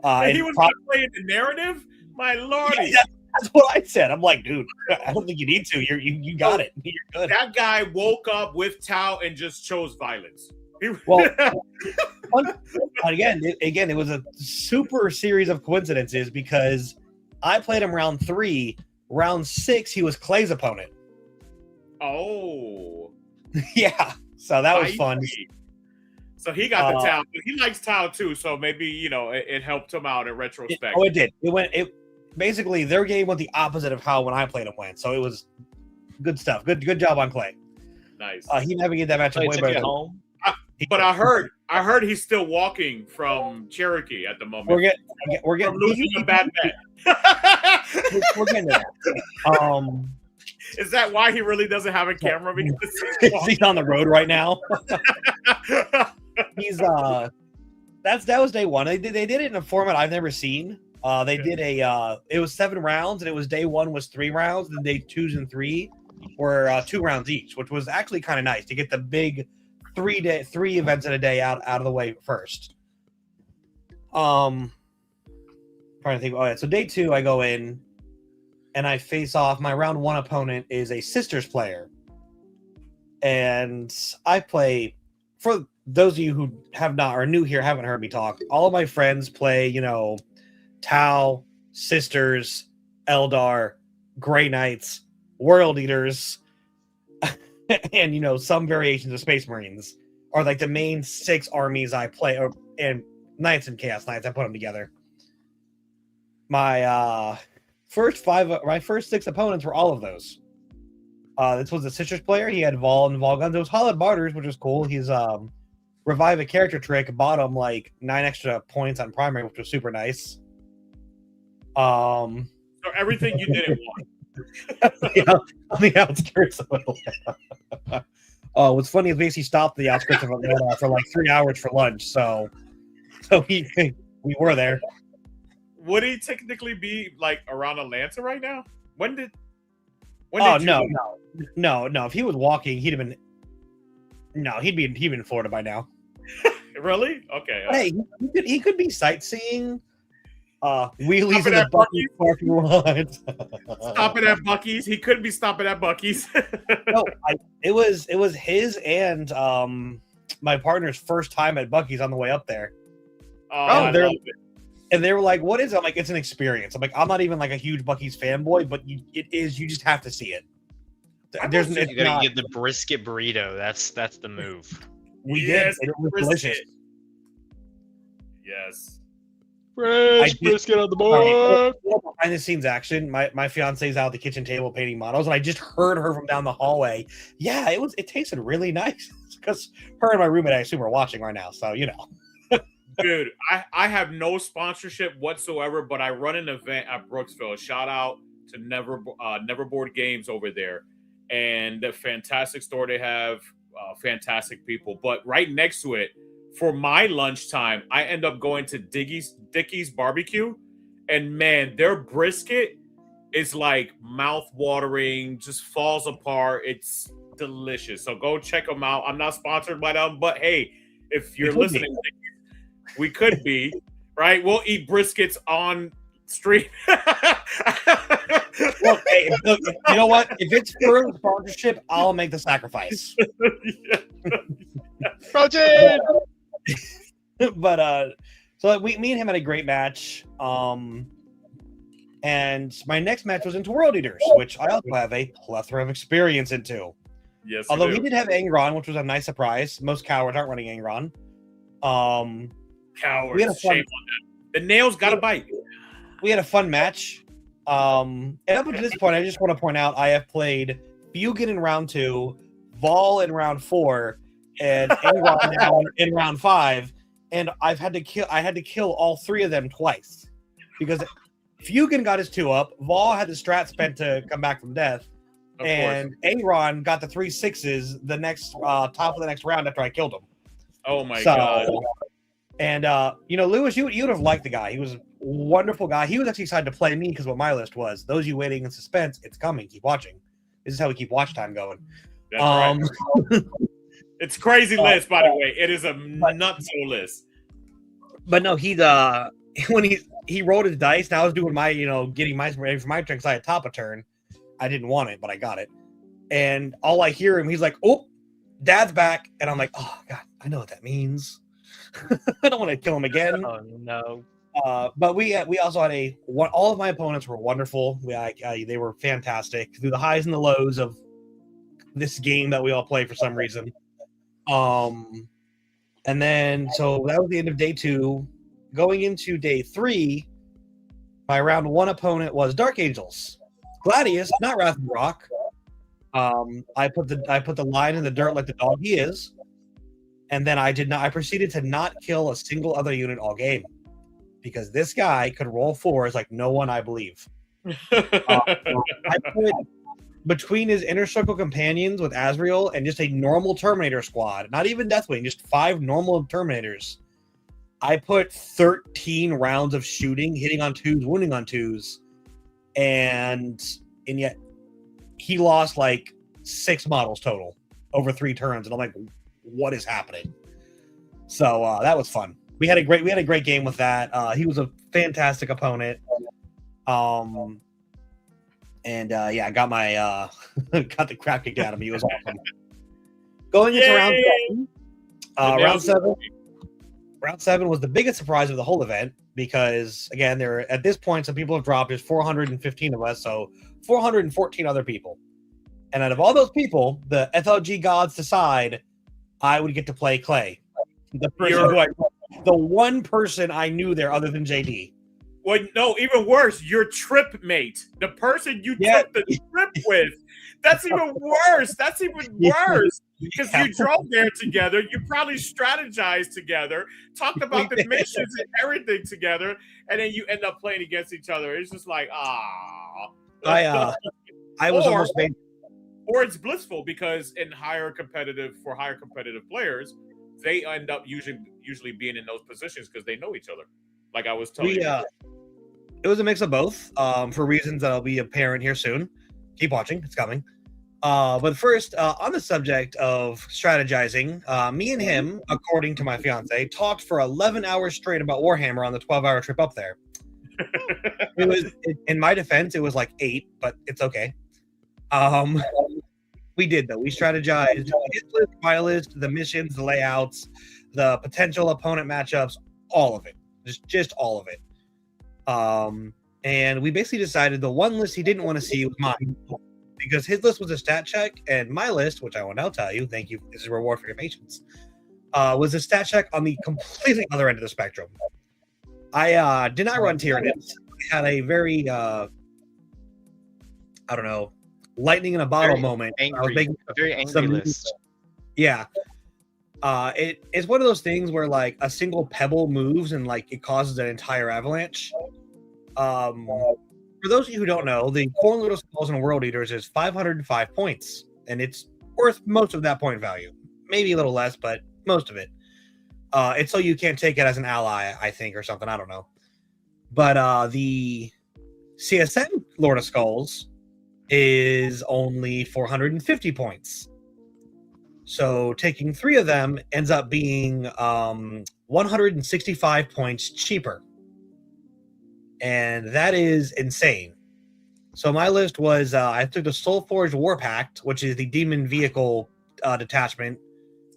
And he was playing the narrative? My lordy. Yeah, that's what I said. I'm like, dude, I don't think you need to. You got it. You're good. That guy woke up with Tao and just chose violence. Well, again, it was a super series of coincidences because I played him round 3. Round 6, he was Clay's opponent. Oh. Yeah. So that was fun. So he got the Tao. He likes Tao too, so maybe, it helped him out in retrospect. It did. Basically, their game went the opposite of how when I played him went. So it was good stuff. Good job on Clay. Nice. He navigated that matchup way better. Home. But I heard I heard he's still walking from Cherokee at the moment. We're getting from losing a bad bet. We're getting to that. Is that why he really doesn't have a camera? Because he's on the road right now. He's that was day one. They did it in a format I've never seen. They did it was 7 rounds, and it was day 1 was 3 rounds, and day 2 and 3 were 2 rounds each, which was actually kind of nice to get the big 3 events in a day out of the way first. Trying to think. Oh yeah, so day 2 I go in and I face off. My round 1 opponent is a Sisters player, and I play. For those of you who have not or new here, haven't heard me talk, all of my friends play, Tau, Sisters, Eldar, Grey Knights, World Eaters, and some variations of Space Marines are like the main 6 armies I play, and Knights and Chaos Knights. I put them together. My first 6 opponents were all of those. This was a Sisters player. He had Vol and Vol guns. It was Hollowed Martyrs, which was cool. He's revive a character trick, bought him like 9 extra points on primary, which was super nice. So everything you didn't want. On the outskirts of Atlanta. What's funny is basically stopped the outskirts of Atlanta for like 3 hours for lunch. So we were there. Would he technically be like around Atlanta right now? When did no. If he was walking, he'd be in Florida by now. Really? Okay. Hey, he could be sightseeing. Wheelies in the Buc-ee's parking lot. Stopping at Buc-ee's. He could be stopping at Buc-ee's. No, it was his and my partner's first time at Buc-ee's on the way up there. And they were like, "What is it?" I'm like, "It's an experience." I'm like, "I'm not even like a huge Buc-ee's fanboy, but it is. You just have to see it." You gotta get the brisket burrito. That's the move. We did. It was delicious. Yes. Brisket on the board. Behind the scenes action. My fiance's out at the kitchen table painting models, and I just heard her from down the hallway. Yeah, it tasted really nice because her and my roommate, I assume, are watching right now. So Dude, I have no sponsorship whatsoever, but I run an event at Brooksville. Shout out to Neverboard Games over there, and the fantastic store they have, fantastic people. But right next to it, for my lunchtime, I end up going to Dickie's Barbecue, and man, their brisket is like mouth-watering, just falls apart. It's delicious. So go check them out. I'm not sponsored by them, but hey, if you're listening, we could be, right? We'll eat briskets on stream. Well, hey, look, you know what? If it's for sponsorship, I'll make the sacrifice. Protein! But so me and him had a great match. And my next match was into World Eaters, which I also have a plethora of experience into. Yes. Although he did have Angron, which was a nice surprise. Most cowards aren't running Angron. Cowards. Shame on that. The nails got a bite. We had a fun match. And up until this point, I just want to point out I have played Fugan in round 2, Vol in round 4, and Angron now in round 5. And I had to kill all 3 of them twice because Fugan got his 2 up, Vol had the strat spent to come back from death, and Angron got the 3 6s the next top of the next round after I killed him. Oh my god! And Lewis, you would have liked the guy. He was a wonderful guy. He was actually excited to play me because what my list was. Those of you waiting in suspense, it's coming. Keep watching. This is how we keep watch time going. That's right. It's crazy list, by the way. It is a nutso list. But no, when he rolled his dice, and I was doing my, getting my ready for my turn because I had top a turn. I didn't want it, but I got it. And all I hear him, he's like, "Oh, Dad's back," and I'm like, "Oh God, I know what that means." I don't want to kill him again. Oh no! But we also had all of my opponents were wonderful. They were fantastic through the highs and the lows of this game that we all play for some reason. And then so that was the end of day 2. Going into day 3, my round 1 opponent was Dark Angels, Gladius, not Wrath of Rock. I put the line in the dirt like the dog he is. And then I proceeded to not kill a single other unit all game because this guy could roll fours like no one, I believe. I put between his inner circle companions with Azrael and just a normal Terminator squad, not even Deathwing, just 5 normal Terminators. I put 13 rounds of shooting, hitting on 2s, wounding on 2s, and yet he lost like 6 models total over 3 turns, and I'm like, what is happening? So that was fun. We had a great game with that. He was a fantastic opponent. I got my got the crap kicked out of me. It was awesome. Going into round 7. Round 7 was the biggest surprise of the whole event because, again, at this point, some people have dropped. There's 415 of us, so 414 other people. And out of all those people, the FLG gods decide I would get to play Clay. The one person I knew there other than JD. Well, no, even worse, your trip mate, the person you took the trip with. That's even worse. That's even worse because you drove there together. You probably strategized together, talked about the missions and everything together, and then you end up playing against each other. It's just like, I was almost made. Or it's blissful because for higher competitive players, they end up usually being in those positions because they know each other. Like I was telling you. It was a mix of both, for reasons that'll be apparent here soon. Keep watching, it's coming. But first, on the subject of strategizing, me and him, according to my fiance, talked for 11 hours straight about Warhammer on the 12-hour trip up there. In my defense, it was like 8, but it's okay. We did, though. We strategized his list, my list, the missions, the layouts, the potential opponent matchups, all of it. Just all of it. And we basically decided the one list he didn't want to see was mine because his list was a stat check and my list, which I will now tell you, thank you, this is a reward for your patience, was a stat check on the completely other end of the spectrum. I did not run Tyranids. I had a very, lightning in a bottle moment. Angry, I was making a very angry list. Yeah. It's one of those things where like a single pebble moves and like it causes an entire avalanche. For those of you who don't know, the Corn Little Skulls and World Eaters is 505 points, and it's worth most of that point value. Maybe a little less, but most of it. It's so you can't take it as an ally, I think, or something. I don't know. But the CSM Lord of Skulls is only 450 points. So taking 3 of them ends up being 165 points cheaper. And that is insane. So my list was, I took the Soulforged War Pact, which is the Demon Vehicle detachment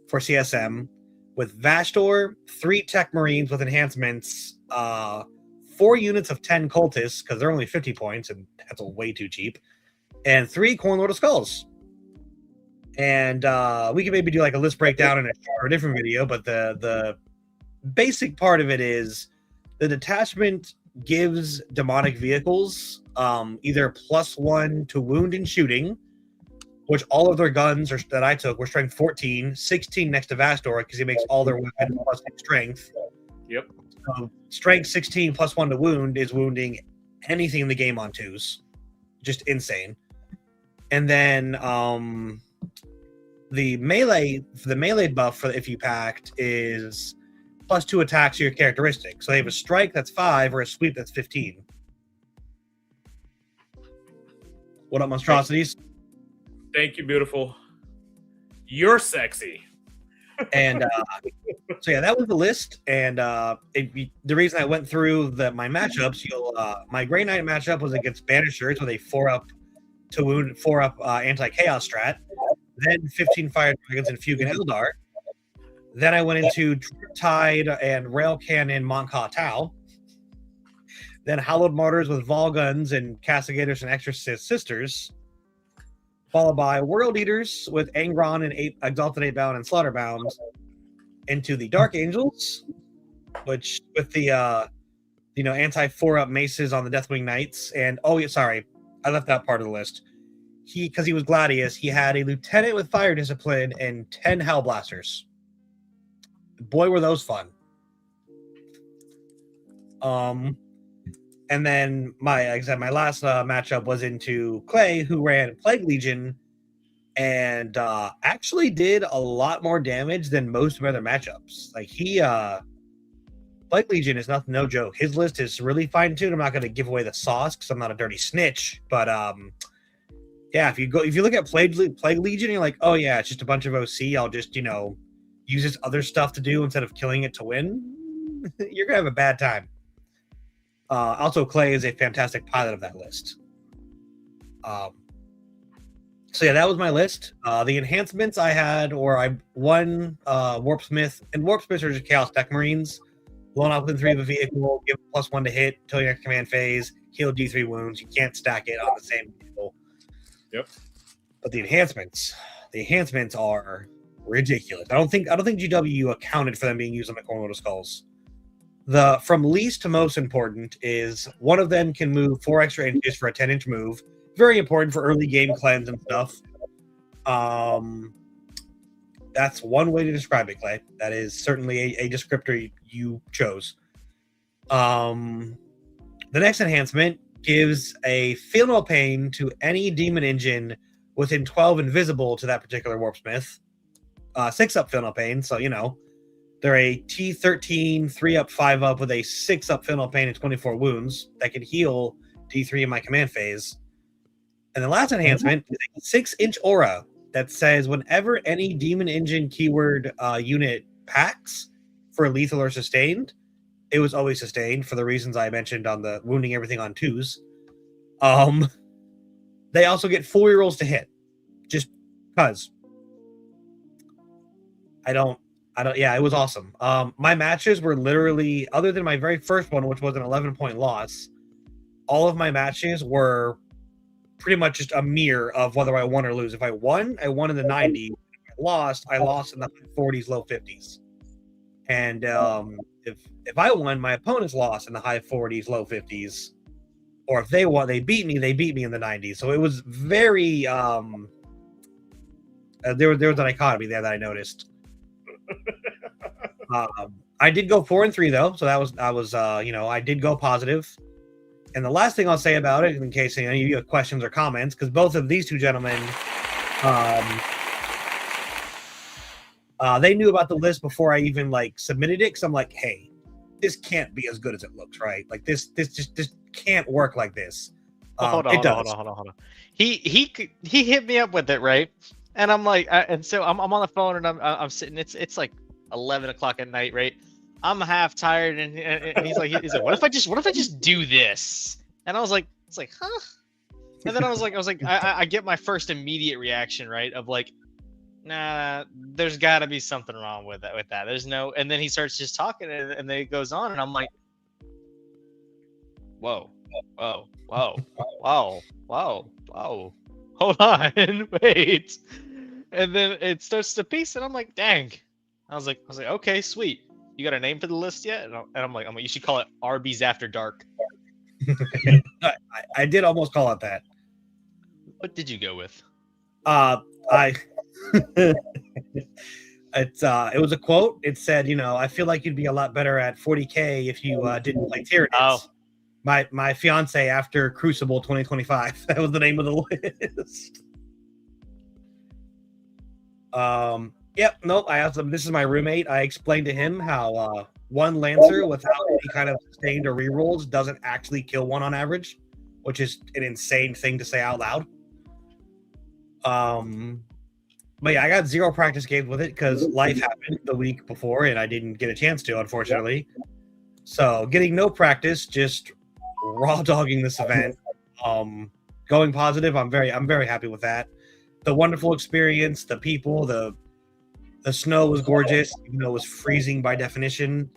for CSM, with Vastor, 3 Tech Marines with enhancements, 4 units of 10 Cultists, because they're only 50 points, and that's way too cheap, and 3 Corn Lord of Skulls. And we can maybe do like a list breakdown in a different video, but the basic part of it is the detachment gives demonic vehicles either +1 to wound and shooting, which all of their guns that I took were strength 14, 16 next to Vastor because he makes all their weapons +1 strength. Yep. So strength 16 +1 to wound is wounding anything in the game on 2s. Just insane. And then the melee buff for if you packed is +2 attacks to your characteristic. So they have a strike that's 5 or a sweep that's 15. What up, monstrosities? Thank you, beautiful. You're sexy. And so yeah, that was the list. And the reason I went through my matchups, my Grey Knight matchup was against Banishers with a 4-up to wound, 4-up anti-chaos strat. Then 15 Fire Dragons and Fugue and Eldar. Then I went into Tide and Rail Cannon Monka Tau. Then Hallowed Martyrs with Vol Guns and Castigators and Exorcist Sisters. Followed by World Eaters with Angron and Exalted 8-Bound and Slaughterbound. Into the Dark Angels, which with the anti-4-up maces on the Deathwing Knights. And I left that part of the list. Because he was Gladius, he had a Lieutenant with Fire Discipline and 10 Hellblasters. boy, were those fun. And then my last matchup was into Clay, who ran Plague Legion, and actually did a lot more damage than most of my other matchups. Like Plague Legion is no joke. His list is really fine tuned. I'm not going to give away the sauce because I'm not a dirty snitch, but yeah, if you look at Plague Legion, you're like, oh yeah, it's just a bunch of OC. I'll just use this other stuff to do instead of killing it to win. You're gonna have a bad time. Also, Clay is a fantastic pilot of that list. So yeah, that was my list. The enhancements I had, or I won Warpsmith, and Warpsmiths are just Chaos Tech Marines. Blown up within 3 of a vehicle, give +1 to hit until your next command phase, heal D3 wounds. You can't stack it on the same vehicle. Yep. But the enhancements are ridiculous. I don't think GW accounted for them being used on the Cornwall Skulls. The from least to most important is one of them can move 4 extra inches for a 10-inch move. Very important for early game cleanse and stuff. That's one way to describe it, Clay. That is certainly a descriptor you chose. The next enhancement gives a Feel No Pain to any demon engine within 12 invisible to that particular Warpsmith. 6-up Feel No Pain, so they're a T13, 3-up, 5-up with a 6-up Feel No Pain and 24 wounds that can heal D3 in my command phase. And the last enhancement is a 6-inch aura that says whenever any demon engine keyword unit packs for lethal or sustained, it was always sustained for the reasons I mentioned on the wounding everything on 2s. They also get 4 rerolls to hit, just because. Yeah, it was awesome. My matches were literally, other than my very first one, which was an 11-point loss, all of my matches were pretty much just a mirror of whether I won or lose. If I won, I won in the 90s. If I lost in the 40s, low 50s. And if I won, my opponents lost in the high 40s, low 50s. Or if they won, they beat me in the 90s. So it was very there was a dichotomy there that I noticed. I did go 4-3 though, so I did go positive. And the last thing I'll say about it, in case you have questions or comments, because both of these two gentlemen, they knew about the list before I even submitted it. Because I'm like, hey, this can't be as good as it looks, right? Like this can't work like this. Hold on. He hit me up with it, right? And I'm like, and so I'm on the phone and I'm sitting. It's like 11 o'clock at night, right? I'm half tired, and he's like, what if I just do this? And I was like, huh? And then I was like, I get my first immediate reaction, right? Of like, nah, there's got to be something wrong with that. There's no, and then he starts just talking, and then it goes on, and I'm like, whoa, hold on, wait. And then it starts to piece, and I'm like, dang. I was like, okay, sweet. You got a name for the list yet? And I'm like, you should call it Arby's After Dark. I did almost call it that. What did you go with? It was a quote. It said, I feel like you'd be a lot better at 40K if you didn't play Tyranids. Oh. My fiance after Crucible 2025. That was the name of the list. Yep. Nope. I asked him. This is my roommate. I explained to him how one Lancer without any kind of sustained or rerolls doesn't actually kill one on average, which is an insane thing to say out loud. But yeah, I got 0 practice games with it because life happened the week before and I didn't get a chance to, unfortunately. So getting no practice, just raw dogging this event. Going positive. I'm very happy with that. The wonderful experience, the people, the snow was gorgeous, even though it was freezing by definition.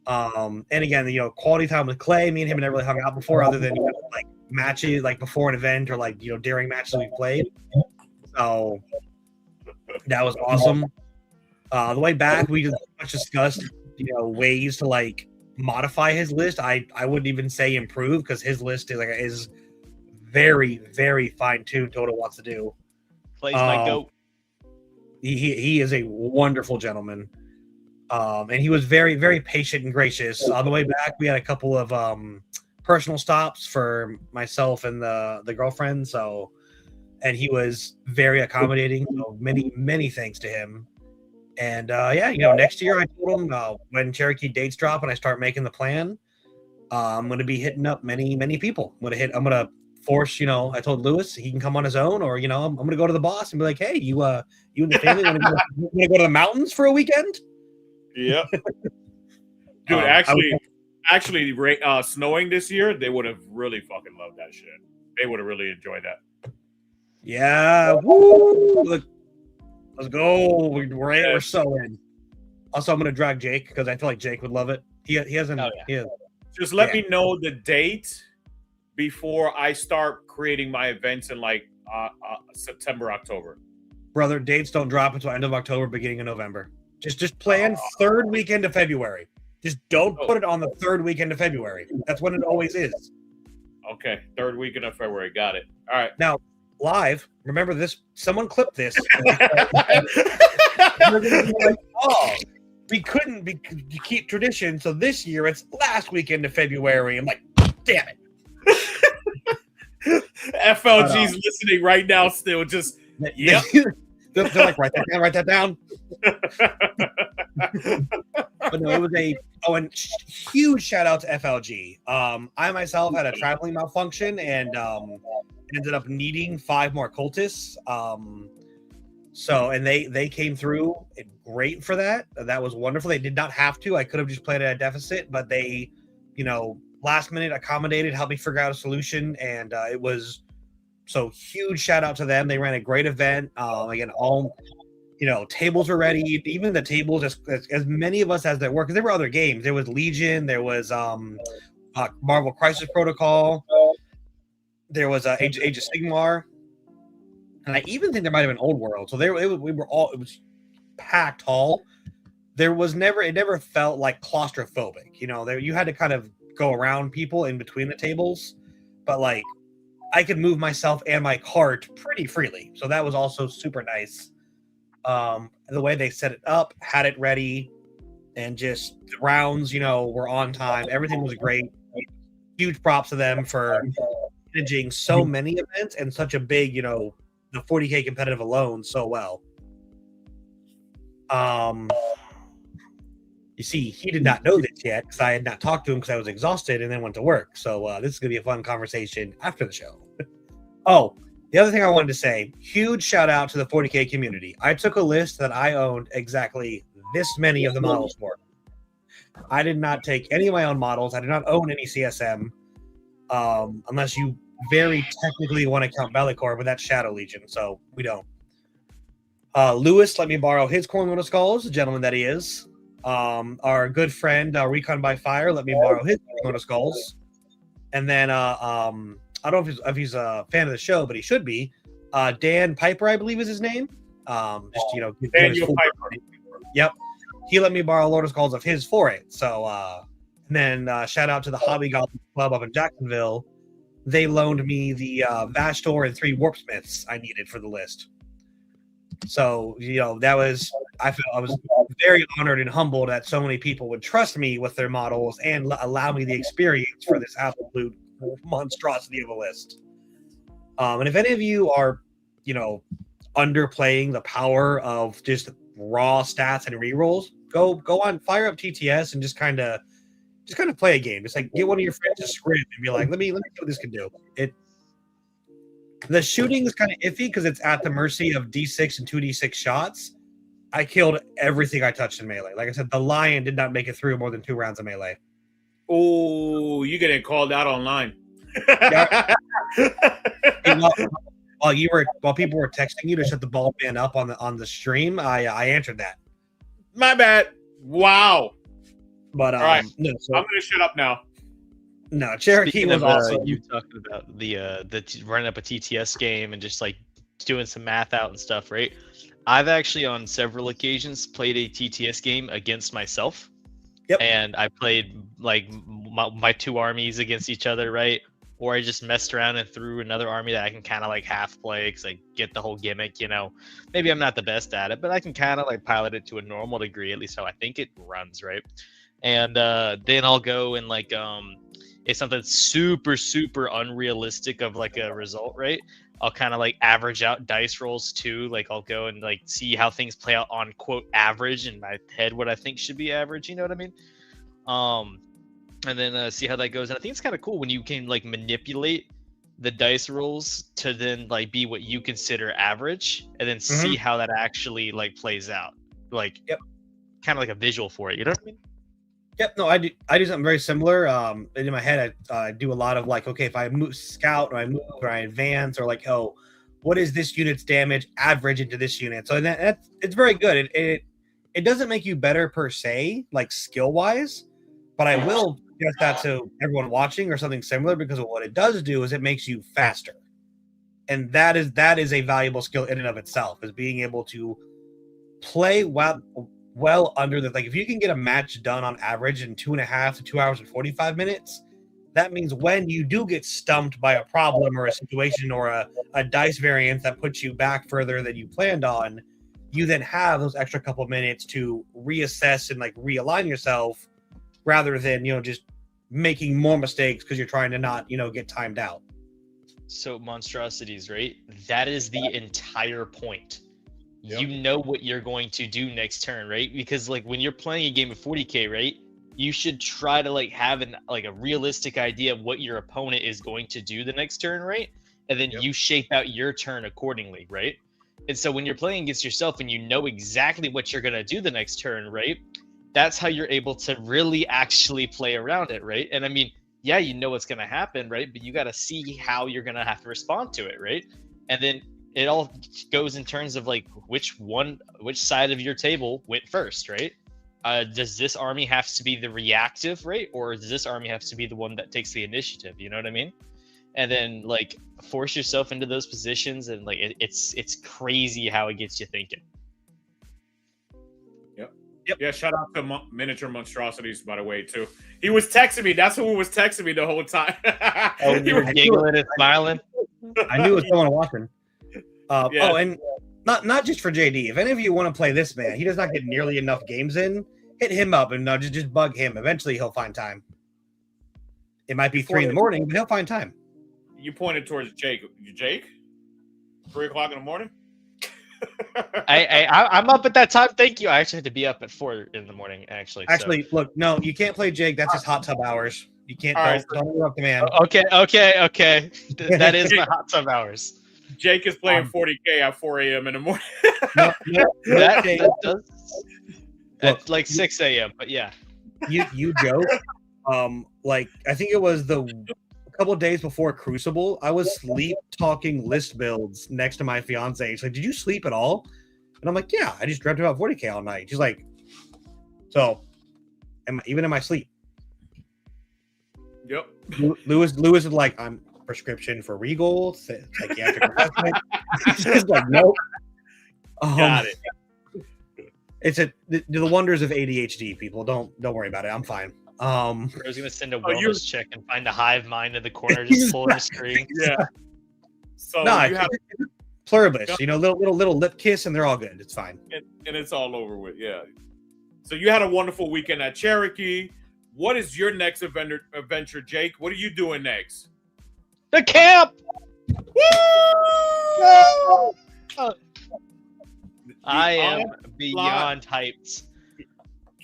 And again, quality time with Clay. Me and him never really hung out before, other than matches, before an event or during matches we played. So that was awesome. The way back, we just discussed ways to modify his list. I wouldn't even say improve because his list is very, very fine tuned to what it wants to do. Clay's my goat. He is a wonderful gentleman. And he was very, very patient and gracious. On the way back, we had a couple of personal stops for myself and the girlfriend. So, and he was very accommodating. So many thanks to him. And next year I told him when Cherokee dates drop and I start making the plan, I'm going to be hitting up many people. I'm going to force, I told Lewis he can come on his own, or, I'm going to go to the boss and be like, hey, you and the family want to go to the mountains for a weekend? Yep. Dude, actually, snowing this year, they would have really fucking loved that shit. They would have really enjoyed that. Yeah. Woo! Let's go. We're so in. Also, I'm going to drag Jake because I feel like Jake would love it. He hasn't. Oh, yeah. Just let me know the date before I start creating my events in like September, October. Brother, dates don't drop until end of October, beginning of November. Just plan third weekend of February. Just don't put it on the third weekend of February. That's when it always is. Okay, third weekend of February. Got it. All right. Now, live, remember this. Someone clipped this. We couldn't keep tradition, so this year it's last weekend of February. I'm like, damn it. FLG's listening right now still. Just, yep. They're like, write that down. But no, it was and huge shout out to FLG. I myself had a traveling malfunction and ended up needing 5 more cultists. And they came through great for that. That was wonderful. They did not have to. I could have just played at a deficit, but they, last minute accommodated, helped me figure out a solution, and it was so huge shout out to them. They ran a great event. Again, all tables were ready. Even the tables, as many of us as there were, because there were other games. There was Legion. There was Marvel Crisis Protocol. There was Age of Sigmar. And I even think there might have been Old World. So it was packed hall. It never felt like claustrophobic. You had to kind of go around people in between the tables, but like I could move myself and my cart pretty freely. So that was also super nice. The way they set it up, had it ready, and just the rounds, were on time. Everything was great. Huge props to them for managing so many events and such a big, the 40K competitive alone so well. You see, he did not know this yet because I had not talked to him because I was exhausted and then went to work. So this is going to be a fun conversation after the show. Oh, the other thing I wanted to say, huge shout out to the 40K community. I took a list that I owned exactly this many of the models for. I did not take any of my own models. I did not own any CSM, unless you very technically want to count Bellicor, but that's Shadow Legion, so we don't. Lewis let me borrow his Cornwall of Skulls, the gentleman that he is. Our good friend Recon by Fire let me borrow his Cornwall of Skulls. And then I don't know if he's a fan of the show, but he should be. Dan Piper, I believe is his name. Daniel Piper. Yep. He let me borrow Lord of Skulls of his for it. So and then shout out to the Hobby Goblin Club up in Jacksonville. They loaned me the Vashtor and 3 Warpsmiths I needed for the list. So, that was, I was very honored and humbled that so many people would trust me with their models and allow me the experience for this absolute monstrosity of a list. And if any of you are, underplaying the power of just raw stats and rerolls, go on, fire up TTS and just kind of play a game. Just like get one of your friends to script and be like, let me see what this can do. The shooting is kind of iffy because it's at the mercy of D6 and 2D6 shots. I killed everything I touched in melee. Like I said, the Lion did not make it through more than 2 rounds of melee. Oh, you getting called out online. While people were texting you to shut the ball man up on the stream, I answered that. My bad. Wow. But all right, no, so, I'm gonna shut up now. No, Cherokee was awesome. You talking about the running up a TTS game and just like doing some math out and stuff, right? I've actually on several occasions played a TTS game against myself. Yep. And I played like my 2 armies against each other, right? or I just messed around and threw another army that I can kind of like half play because I get the whole gimmick. Maybe I'm not the best at it, but I can kind of like pilot it to a normal degree, at least how I think it runs, right? And then I'll go and like if something super super unrealistic of like a result, right? I'll kind of like average out dice rolls too. Like I'll go and like see how things play out on quote average in my head, what I think should be average. You know what I mean? And then see how that goes. And I think it's kind of cool when you can like manipulate the dice rolls to then like be what you consider average, and then see how that actually like plays out. Like, kind of like a visual for it. You know what I mean? Yep. No, I do something very similar. And in my head, I do a lot of like, okay, if I move scout or I move or I advance, or like, oh, what is this unit's damage average into this unit? So it's very good. It doesn't make you better per se, like skill wise, but I will suggest that to everyone watching or something similar, because of what it does do is it makes you faster, and that is a valuable skill in and of itself, is being able to play well under the, like, if you can get a match done on average in 2.5 to 2 hours and 45 minutes, that means when you do get stumped by a problem or a situation or a dice variance that puts you back further than you planned on, you then have those extra couple minutes to reassess and like realign yourself, rather than just making more mistakes because you're trying to not get timed out. So monstrosities, right? That is the entire point. Yep. You know what you're going to do next turn, right? Because like when you're playing a game of 40k, right, you should try to like have a realistic idea of what your opponent is going to do the next turn, right? And then you shape out your turn accordingly, right? And so when you're playing against yourself and you know exactly what you're going to do the next turn, right, that's how you're able to really actually play around it, right? And I mean, yeah, you know what's going to happen, right? But you got to see how you're going to have to respond to it, right? And then it all goes in terms of like which side of your table went first, right? Does this army have to be the reactive, right? Or does this army have to be the one that takes the initiative? You know what I mean? And then like force yourself into those positions, and like it's crazy how it gets you thinking. Yep. Yeah, shout out to Miniature Monstrosities, by the way, too. He was texting me. That's who was texting me the whole time. He was giggling and smiling. I knew it was someone watching. Oh, and not just for JD. If any of you want to play this man, he does not get nearly enough games in. Hit him up and just bug him. Eventually, he'll find time. It might be 3 in the morning, but he'll find time. You pointed towards Jake. Jake? 3 o'clock in the morning? I'm up at that time. Thank you. I actually had to be up at 4 in the morning. Actually, look, no, you can't play Jake. That's his hot tub hours. You can't. Don't interrupt the man. Okay. That is my hot tub hours. Jake is playing 40K at 4 a.m. in the morning. that does. At like 6 a.m. But yeah, you joke. Like I think it was a couple of days before Crucible, I was sleep talking list builds next to my fiance. She's like, "Did you sleep at all?" And I'm like, "Yeah, I just dreamt about 40K all night." She's like, "So, even in my sleep?" Yep. Lewis is like, "I'm prescription for Regal, psychiatric assessment." She's like, "Nope." Got it. It's the wonders of ADHD. People don't worry about it. I'm fine. I was gonna send a wellness check and find a hive mind in the corner, just pulling the string. Yeah. So you have pluribus, little lip kiss, and they're all good. It's fine. And it's all over with. Yeah. So you had a wonderful weekend at Cherokee. What is your next adventure, Jake? What are you doing next? The camp. Woo! I am beyond hyped.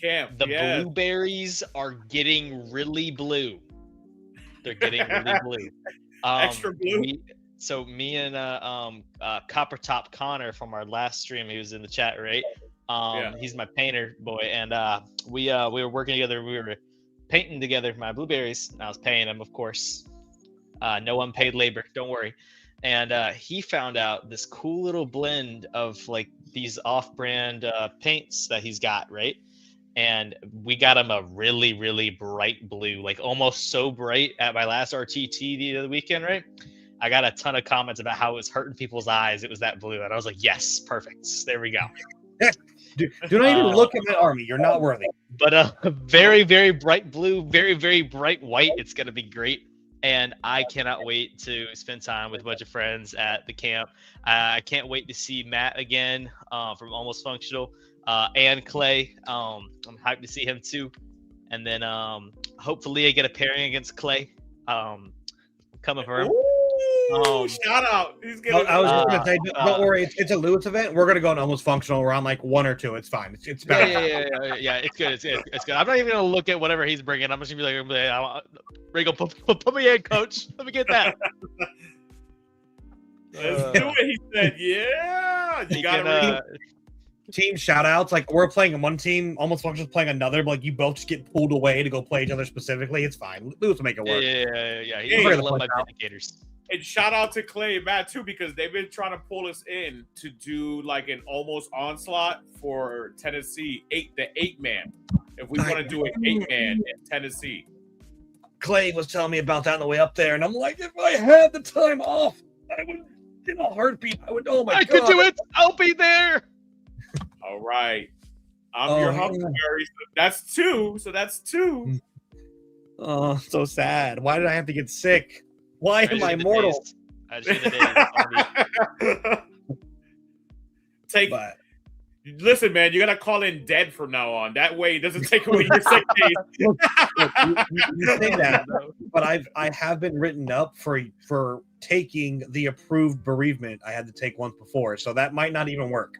Camp. The blueberries are getting really blue. They're getting really blue. Extra blue. Me and Copper Top Connor from our last stream, he was in the chat, right? He's my painter boy, and we were working together. We were painting together my blueberries, and I was paying him, of course. No unpaid labor, don't worry. And he found out this cool little blend of like these off-brand paints that he's got, right? And we got him a really, really bright blue, like almost so bright at my last RTT the other weekend, right? I got a ton of comments about how it was hurting people's eyes. It was that blue. And I was like, yes, perfect. There we go. Do not even look at my army. You're not worthy. But very, very bright blue, very, very bright white. It's going to be great. and I cannot wait to spend time with a bunch of friends at the camp. I can't wait to see Matt again from Almost Functional, and Clay. I'm hyped to see him too. And then hopefully I get a pairing against Clay. Coming for him. Shout out. He's getting I was just gonna say, don't worry, it's a Lewis event. We're gonna go on Almost Functional around like 1 or 2. It's fine. It's better. Yeah. It's good. It's good. I'm not even gonna look at whatever he's bringing. I'm just gonna be like, Ringo, put me in, coach. Let me get that. Let's do it. He said, "Yeah." You got team shout outs. Like we're playing one team, Almost Functional's playing another, but like you both just get pulled away to go play each other specifically. It's fine. Lewis will make it work. Yeah. Hey, He's love my Vindicators. And shout out to Clay and Matt too, because they've been trying to pull us in to do like an almost onslaught for Tennessee, the 8-man. If we want to do an 8-man in Tennessee. Clay was telling me about that on the way up there, and I'm like, if I had the time off, I would in a heartbeat. I would. Oh my god, I could do it. I'll be there. All right, I'm your Huckleberry. So that's 2. So that's 2. Oh, so sad. Why did I have to get sick? Why am I mortal? Listen, man, you gotta call in dead from now on. That way, it doesn't take away your sick days. You say that, but I have been written up for taking the approved bereavement I had to take once before, so that might not even work.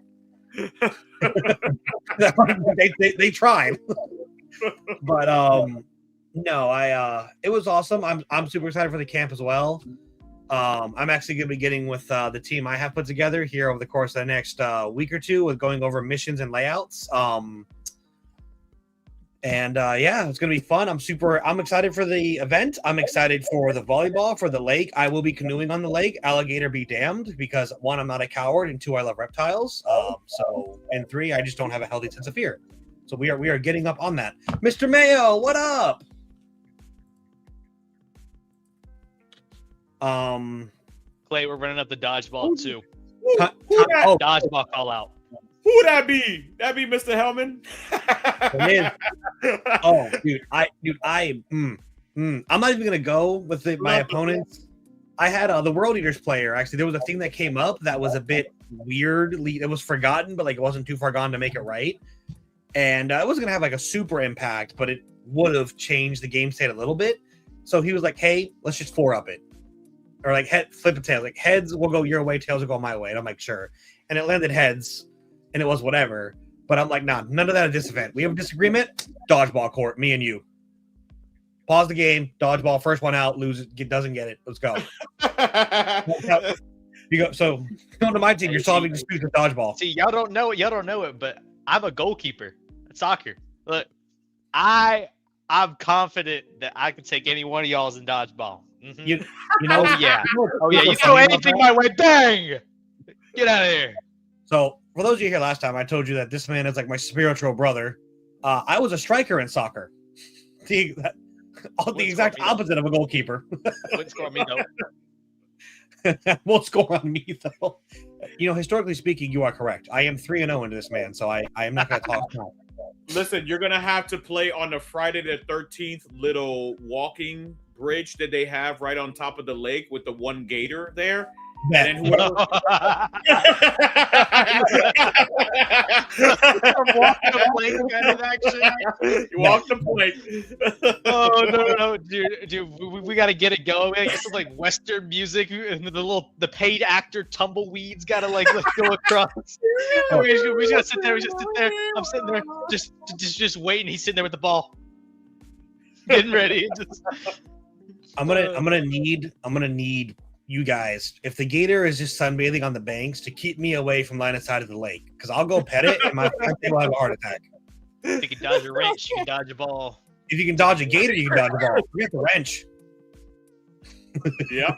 they tried, but no, it was awesome. I'm super excited for the camp as well. I'm actually going to be getting with the team I have put together here over the course of the next week or two with going over missions and layouts. Yeah, it's going to be fun. I'm excited for the event. I'm excited for the volleyball, for the lake. I will be canoeing on the lake. Alligator be damned, because 1, I'm not a coward, and 2, I love reptiles. And 3, I just don't have a healthy sense of fear. So we are getting up on that. Mr. Mayo, what up? Clay, we're running up the dodgeball too. Dodgeball call out. Who would that be? That be Mr. Hellman? Oh, dude, I'm not even gonna go with my opponents. I had the World Eaters player. Actually, there was a thing that came up that was a bit weird. It was forgotten, but like it wasn't too far gone to make it right. And it wasn't gonna have like a super impact, but it would have changed the game state a little bit. So he was like, "Hey, let's just 4-up it." Or like flip a tail, like heads will go your way, tails will go my way. And I'm like, sure. And it landed heads, and it was whatever. But I'm like, nah, none of that at this event. We have a disagreement. Dodgeball court, me and you. Pause the game. Dodgeball, first one out, loses, doesn't get it. Let's go. You go. So come to my team. You're solving disputes with dodgeball. See, y'all don't know it, but I'm a goalkeeper at soccer. Look, I'm confident that I can take any one of y'all's in dodgeball. Mm-hmm. You know, You throw anything my way, bang! Get out of here. So, for those of you here last time, I told you that this man is like my spiritual brother. I was a striker in soccer. The exact opposite of a goalkeeper. Wouldn't score on me though. Won't score on me though. You know, historically speaking, you are correct. I am 3-0 into this man, so I am not going to talk now. Listen, you're gonna have to play on the Friday the 13th little walking bridge that they have right on top of the lake with the one gator there. And then whoever... You walk the plank. Oh no, dude, we gotta get it going. I guess it's like Western music, and the paid actor tumbleweeds gotta like let's go across. We just gotta sit there. We just sit there. I'm sitting there, just waiting. He's sitting there with the ball, getting ready. I'm gonna need you guys, if the gator is just sunbathing on the banks, to keep me away from line of sight of the lake, because I'll go pet it and my friend will have a heart attack. If you can dodge a wrench, you can dodge a ball. If you can dodge a gator, you can dodge a ball. Forget the wrench. Yeah.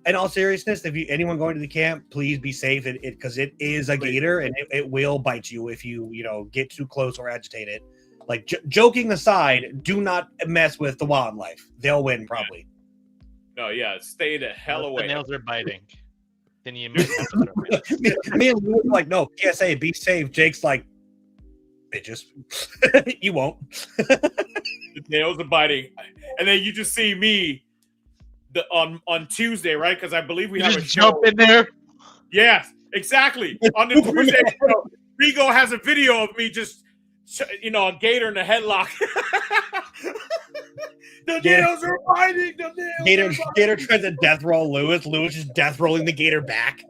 In all seriousness, if anyone going to the camp, please be safe, because it is a gator and it will bite you if you get too close or agitate it. Like joking aside, do not mess with the wildlife. They'll win probably. No, yeah, stay the hell away. The nails are biting. Then you me and Lou were like, no, PSA, be safe. Jake's like, bitches. You won't. The nails are biting. And then you just see me on Tuesday, right? Because I believe we You have a just show. jump in there. Yes, exactly. On the Tuesday, Rigo has a video of me just, a gator in a headlock. The nails are biting. The nails. Gator tries to death roll Lewis. Lewis is death rolling the Gator back.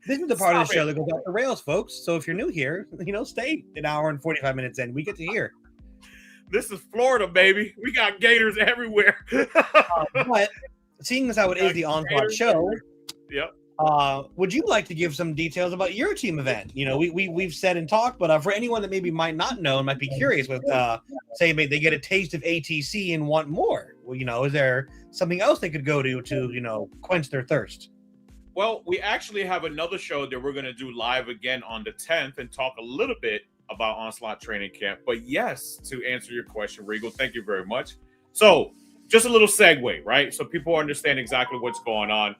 This is the part of the show that goes off the rails, folks. So if you're new here, stay an hour and 45 minutes in. We get to hear. This is Florida, baby. We got gators everywhere. But seeing as how it is the Onslaught show, yep. Would you like to give some details about your team event? We've said and talked, but for anyone that maybe might not know and might be curious with, say they get a taste of ATC and want more. Well, is there something else they could go to quench their thirst? Well, we actually have another show that we're going to do live again on the 10th and talk a little bit about Onslaught Training Camp. But yes, to answer your question, Regal, thank you very much. So just a little segue, right? So people understand exactly what's going on.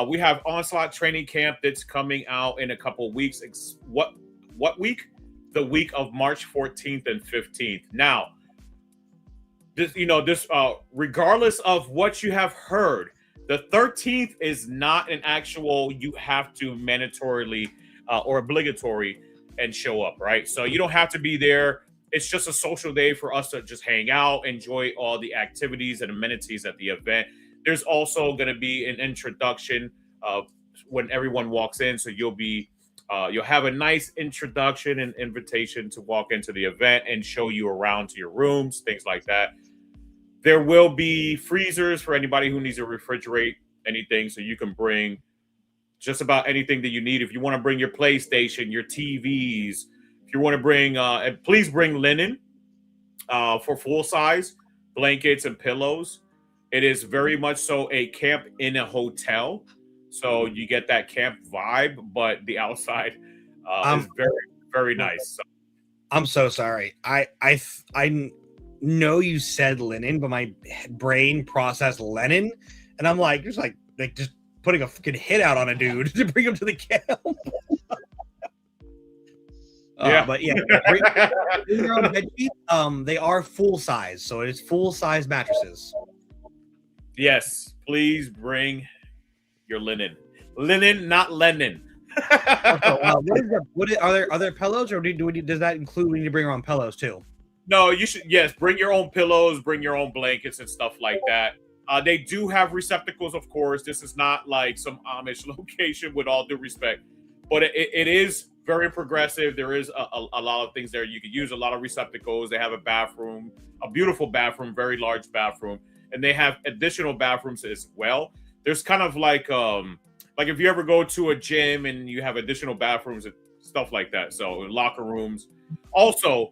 We have Onslaught Training Camp that's coming out in a couple of weeks. What week? The week of March 14th and 15th. Now, this regardless of what you have heard, the 13th is not an actual you have to mandatorily or obligatory and show up, right? So you don't have to be there. It's just a social day for us to just hang out, enjoy all the activities and amenities at the event. There's also going to be an introduction when everyone walks in. So you'll have a nice introduction and invitation to walk into the event and show you around to your rooms, things like that. There will be freezers for anybody who needs to refrigerate anything. So you can bring just about anything that you need. If you want to bring your PlayStation, your TVs, if you want to bring, and please bring linen for full size, blankets and pillows. It is very much so a camp in a hotel. So you get that camp vibe, but the outside is very, very nice. So. I'm so sorry. I know you said linen, but my brain processed Lenin, and I'm like, just putting a fucking hit out on a dude to bring him to the camp. Yeah, but yeah, bring your own bed sheet. They are full size, so it's full size mattresses. Yes, please bring your linen. Linen, not Lenin. Are there pillows, or does that include we need to bring our own pillows too? No, you should. Yes, bring your own pillows, bring your own blankets and stuff like that. They do have receptacles, of course. This is not like some Amish location, with all due respect, but it is very progressive. There is a lot of things there you could use. A lot of receptacles. They have a bathroom, a beautiful bathroom, very large bathroom, and they have additional bathrooms as well. There's kind of like if you ever go to a gym and you have additional bathrooms and stuff like that. So locker rooms. Also,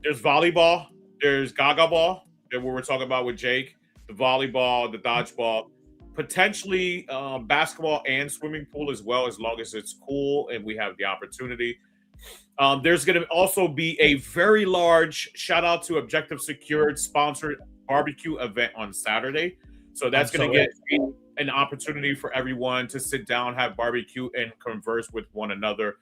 there's volleyball. There's gaga ball that we were talking about with Jake. The volleyball, the dodgeball, potentially basketball and swimming pool as well, as long as it's cool and we have the opportunity. There's going to also be a very large shout out to Objective Secured sponsored barbecue event on Saturday. So that's going to get an opportunity for everyone to sit down, have barbecue, and converse with one another,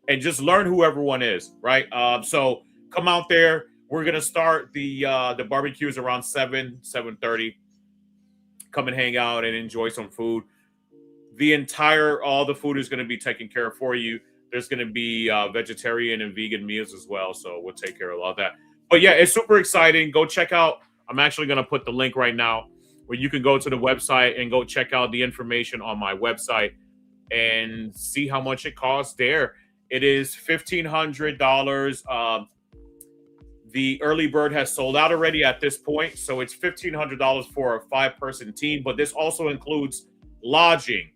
and just learn who everyone is, right? So come out there. We're going to start the barbecues around 7:30. Come and hang out and enjoy some food. All the food is going to be taken care of for you. There's going to be vegetarian and vegan meals as well. So we'll take care of all that. But yeah, it's super exciting. Go check out. I'm actually going to put the link right now where you can go to the website and go check out the information on my website and see how much it costs there. It is $1,500. The early bird has sold out already at this point. So it's $1,500 for a 5-person team. But this also includes lodging,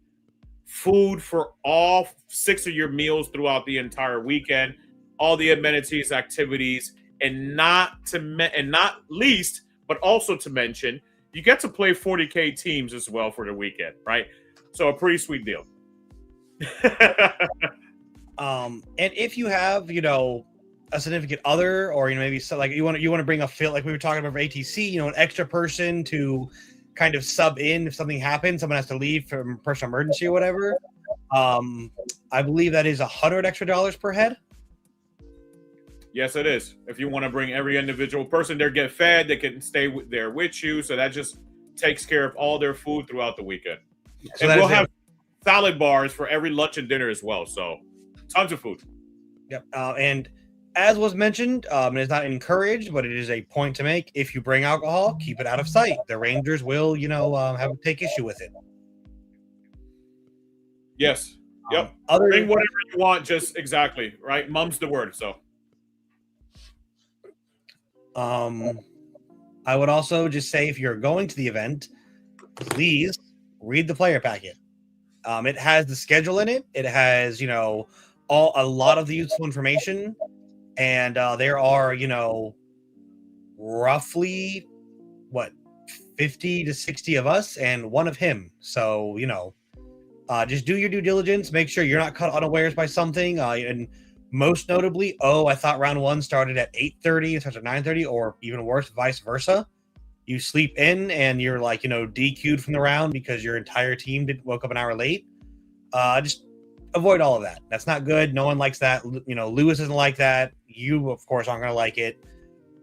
food for all 6 of your meals throughout the entire weekend, all the amenities, activities, and not least, but also to mention, you get to play 40K teams as well for the weekend, right? So a pretty sweet deal. And if you have, a significant other, or maybe so, like you want to bring a like we were talking about for ATC, an extra person to kind of sub in if something happens, someone has to leave from personal emergency or whatever. I believe that is $100 extra per head. Yes, it is. If you want to bring every individual person there, get fed, they can stay there with you. So that just takes care of all their food throughout the weekend. So and we'll have salad bars for every lunch and dinner as well. So tons of food. Yep. And as was mentioned, it is not encouraged, but it is a point to make. If you bring alcohol, keep it out of sight. The Rangers will, have take issue with it. Yes. Yep. Bring whatever you want. Just exactly right. Mum's the word. So. I would also just say, if you're going to the event, please read the player packet. It has the schedule in it. It has, a lot of the useful information, and there are, roughly 50 to 60 of us and one of him. So, just do your due diligence. Make sure you're not caught unawares by something. And most notably, I thought round 1 started at 8:30 and starts at 9:30, or even worse, vice versa. You sleep in and you're DQ'd from the round because your entire team woke up an hour late. Just avoid all of that. That's not good. No one likes that. Lewis doesn't like that. You, of course, aren't going to like it.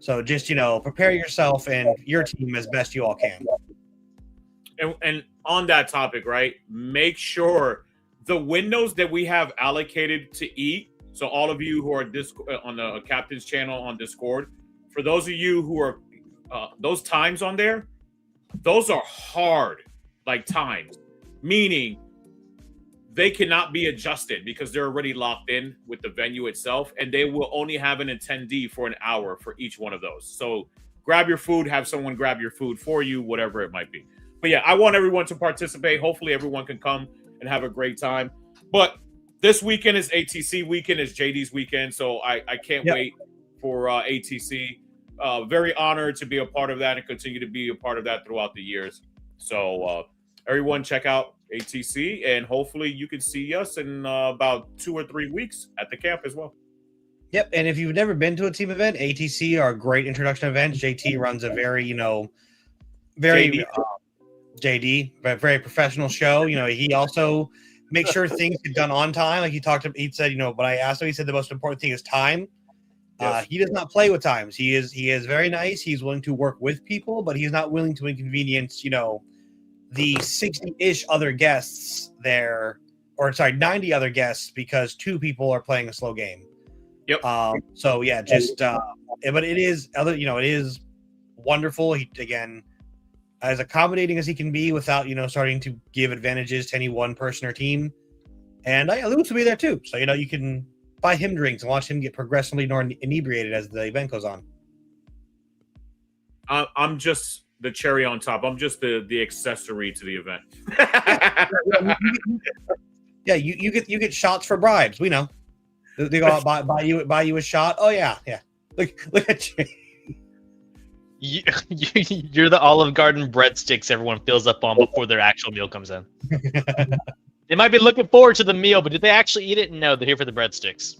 So just, prepare yourself and your team as best you all can. And on that topic, right, make sure the windows that we have allocated to eat. So all of you who are on the captain's channel on Discord, for those of you who are those times on there, those are hard times, meaning they cannot be adjusted because they're already locked in with the venue itself, and they will only have an attendee for an hour for each one of those. So grab your food, have someone grab your food for you, whatever it might be. But yeah, I want everyone to participate. Hopefully everyone can come and have a great time. But this weekend is ATC weekend, is JD's weekend, so I can't wait for ATC. Very honored to be a part of that and continue to be a part of that throughout the years. So everyone check out ATC, and hopefully you can see us in about 2 or 3 weeks at the camp as well. Yep, and if you've never been to a team event, ATC are great introduction events. JT runs a very, very JD, but very professional show. He also makes sure things get done on time. Like he said, but I asked him, he said the most important thing is time. Yes. He does not play with times. He is very nice. He's willing to work with people, but he's not willing to inconvenience, the 60-ish other guests there, 90 other guests, because 2 people are playing a slow game. Yep. So yeah, just but it is it is wonderful. He, again, as accommodating as he can be without starting to give advantages to any one person or team. And Lewis will be there too, so you can buy him drinks and watch him get progressively more inebriated as the event goes on. I'm just the cherry on top. I'm just the accessory to the event. Yeah, you get shots for bribes. We know. They go out buy you a shot. Oh yeah. Look at you. You're the Olive Garden breadsticks everyone fills up on before their actual meal comes in. They might be looking forward to the meal, but did they actually eat it? No, they're here for the breadsticks.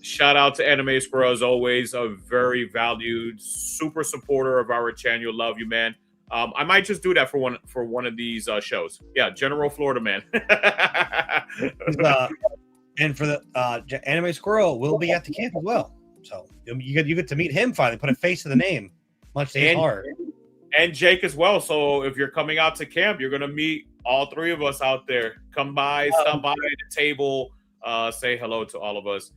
Shout out to Anime Squirrel, as always, a very valued, super supporter of our channel. Love you, man. I might just do that for one of these shows. Yeah, General Florida, man. And for the Anime Squirrel, will be at the camp as well. So you get to meet him finally, put a face to the name. Much hard. And Jake as well. So if you're coming out to camp, you're gonna meet all 3 of us out there. Come by, stop by the table, say hello to all of us.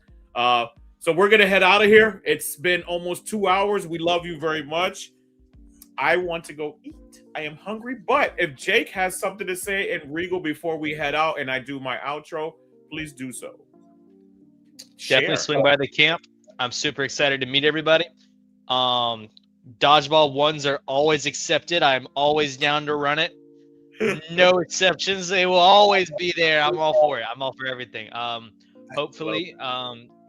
So we're gonna head out of here. It's been almost 2 hours. We love you very much. I want to go eat. I am hungry. But if Jake has something to say in Regal before we head out and I do my outro, please do so. Definitely swing by the camp. I'm super excited to meet everybody. Dodgeball ones are always accepted. I'm always down to run it. No exceptions. They will always be there. I'm all for it. I'm all for everything. Hopefully,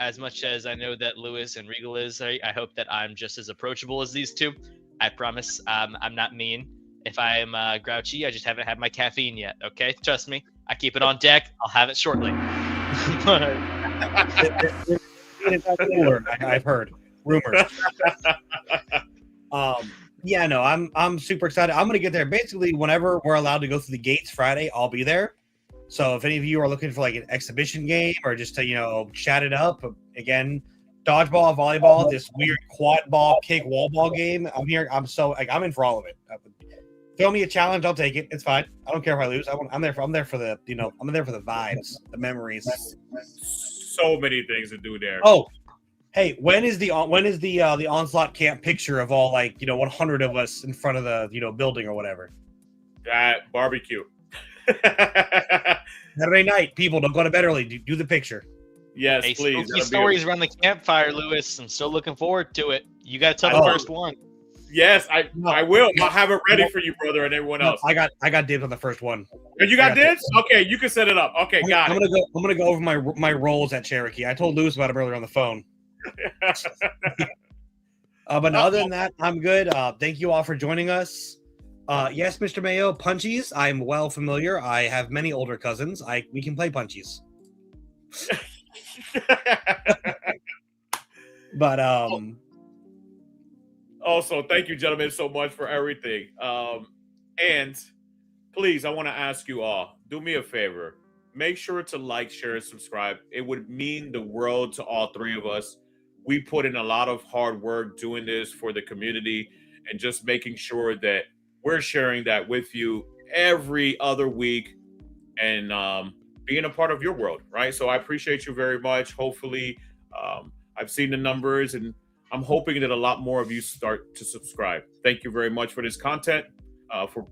as much as I know that Lewis and Regal is, I hope that I'm just as approachable as these 2. I promise I'm not mean. If I am grouchy, I just haven't had my caffeine yet. Okay? Trust me. I keep it on deck. I'll have it shortly. I've heard rumors. Yeah, no, I'm super excited. I'm gonna get there basically whenever we're allowed to go through the gates Friday. I'll be there. So if any of you are looking for an exhibition game or just to chat it up, again, dodgeball, volleyball, this weird quad ball, kick, wall ball game. I'm so like I'm in for all of it. Throw me a challenge, I'll take it. It's fine. I don't care if I lose. I'm there for the I'm there for the vibes, the memories. So many things to do there. Oh, hey, when is the Onslaught camp picture of all 100 of us in front of the building or whatever? That barbecue. Saturday night, people don't go to bed early. Do the picture. Yes, Hey, please. spooky stories around the campfire, Lewis. I'm still looking forward to it. You got to tell the first one. Yes, I will. I'll have it ready for you, brother, and everyone else. I got dibs on the first one. You got dibs? Okay, you can set it up. Okay, got it. I'm gonna go over my roles at Cherokee. I told Lewis about it earlier on the phone. But other than that, I'm good. Thank you all for joining us. Yes, Mr. Mayo, punchies. I'm well familiar. I have many older cousins. We can play punchies. But Also, thank you, gentlemen, so much for everything. And please, I want to ask you all, do me a favor. Make sure to like, share, and subscribe. It would mean the world to all three of us. We put in a lot of hard work doing this for the community and just making sure that we're sharing that with you every other week and being a part of your world, right? So I appreciate you very much. Hopefully, I've seen the numbers and I'm hoping that a lot more of you start to subscribe. Thank you very much for this content, for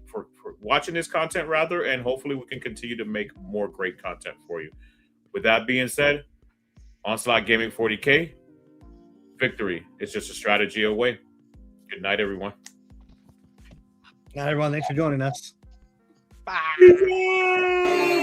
watching this content rather, and hopefully we can continue to make more great content for you. With that being said, Onslaught Gaming 40K, victory is just a strategy away. Good night, everyone. Good night, everyone. Thanks for joining us. Bye.